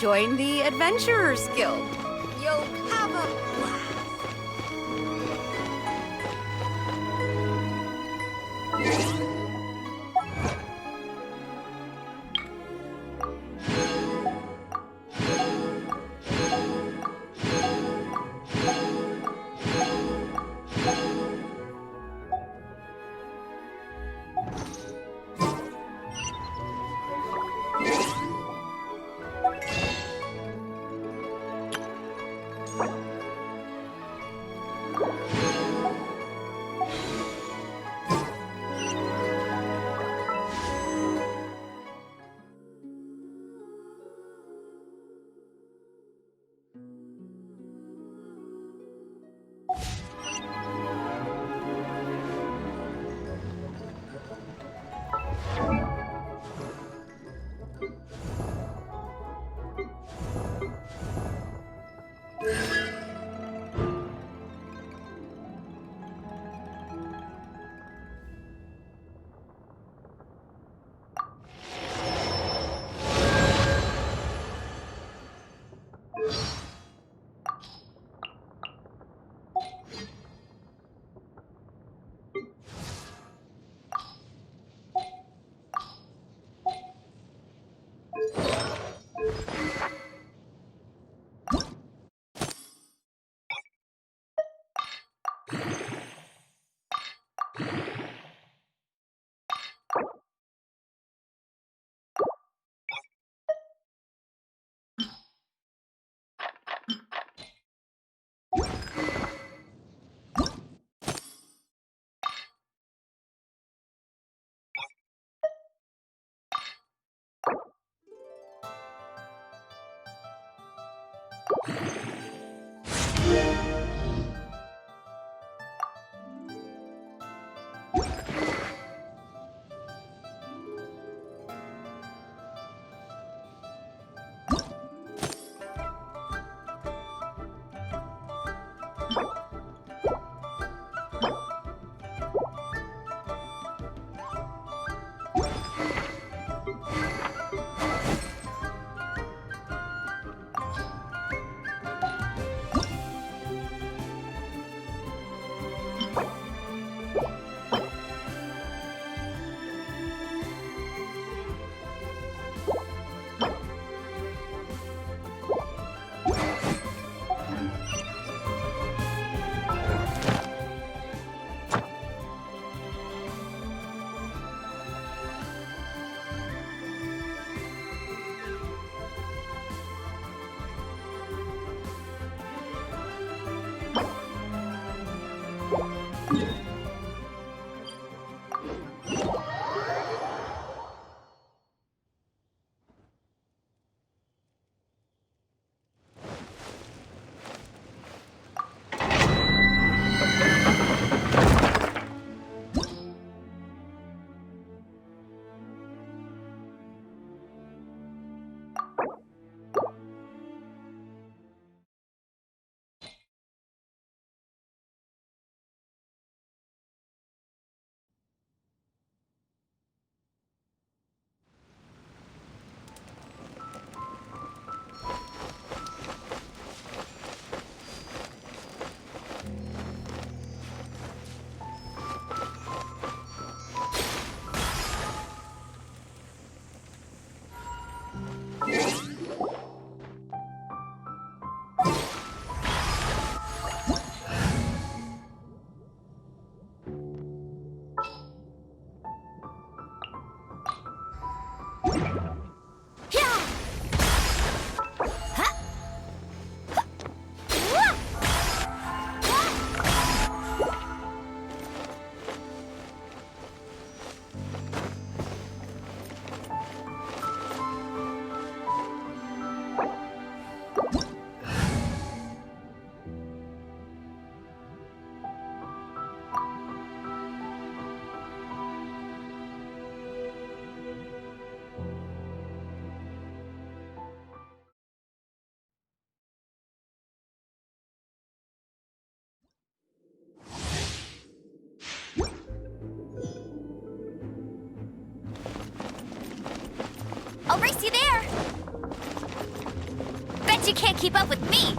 Join the Adventurers Guild. You'll have a blast. I'll race you there! Bet you can't keep up with me!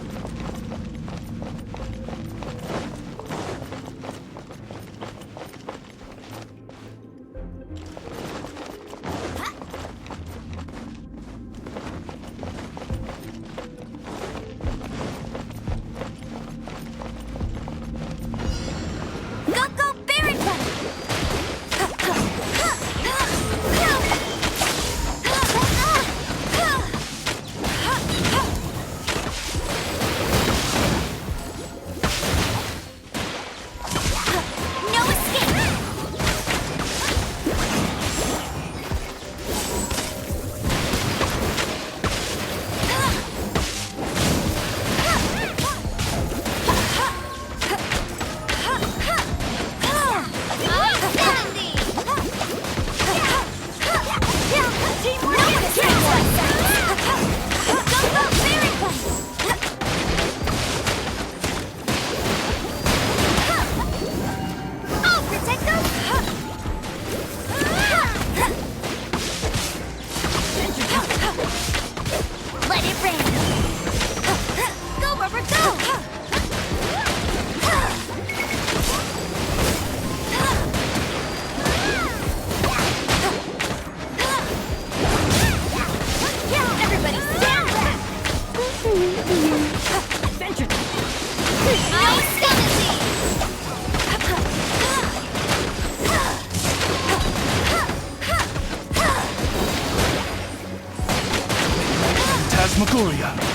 Phantasmagoria.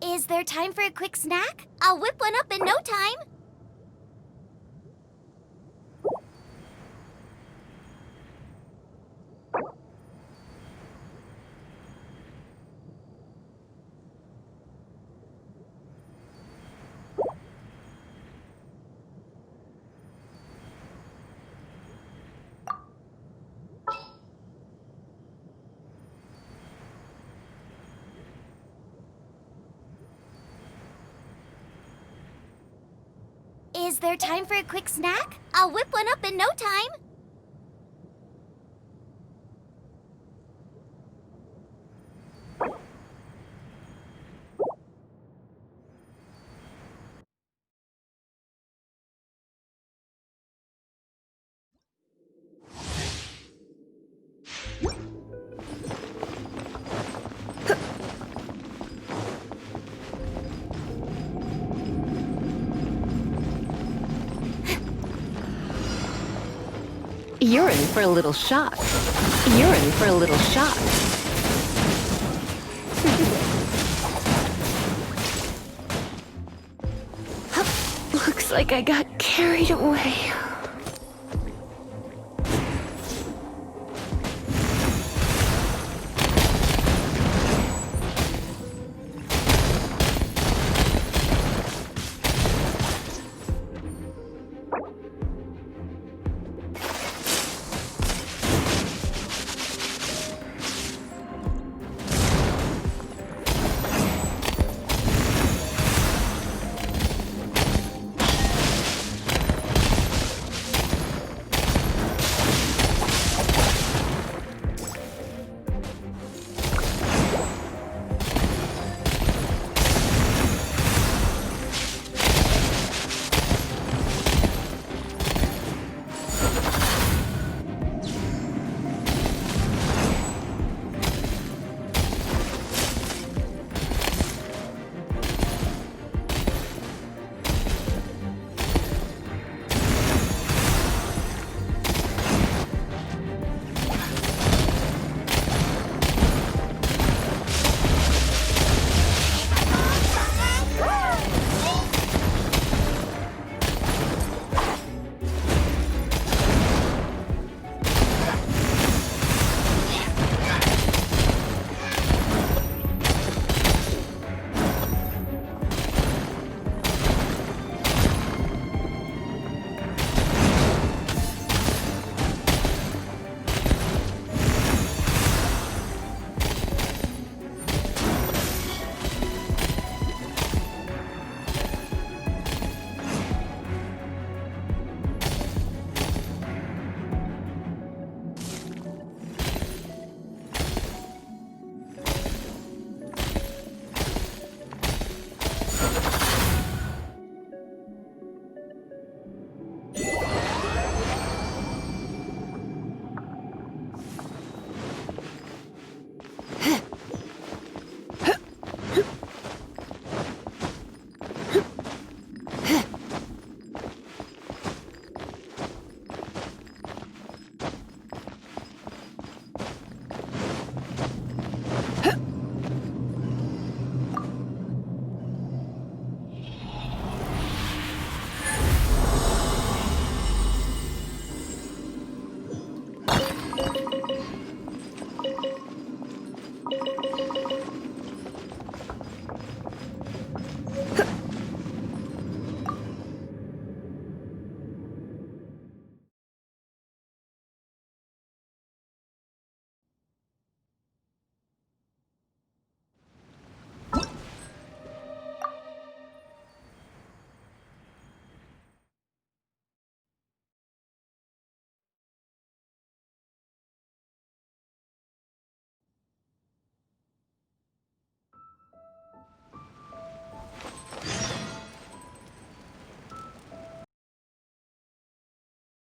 Is there time for a quick snack? I'll whip one up in no time. Is there time for a quick snack? I'll whip one up in no time. You're in for a little shock. You're in for a little shock. Looks like I got carried away.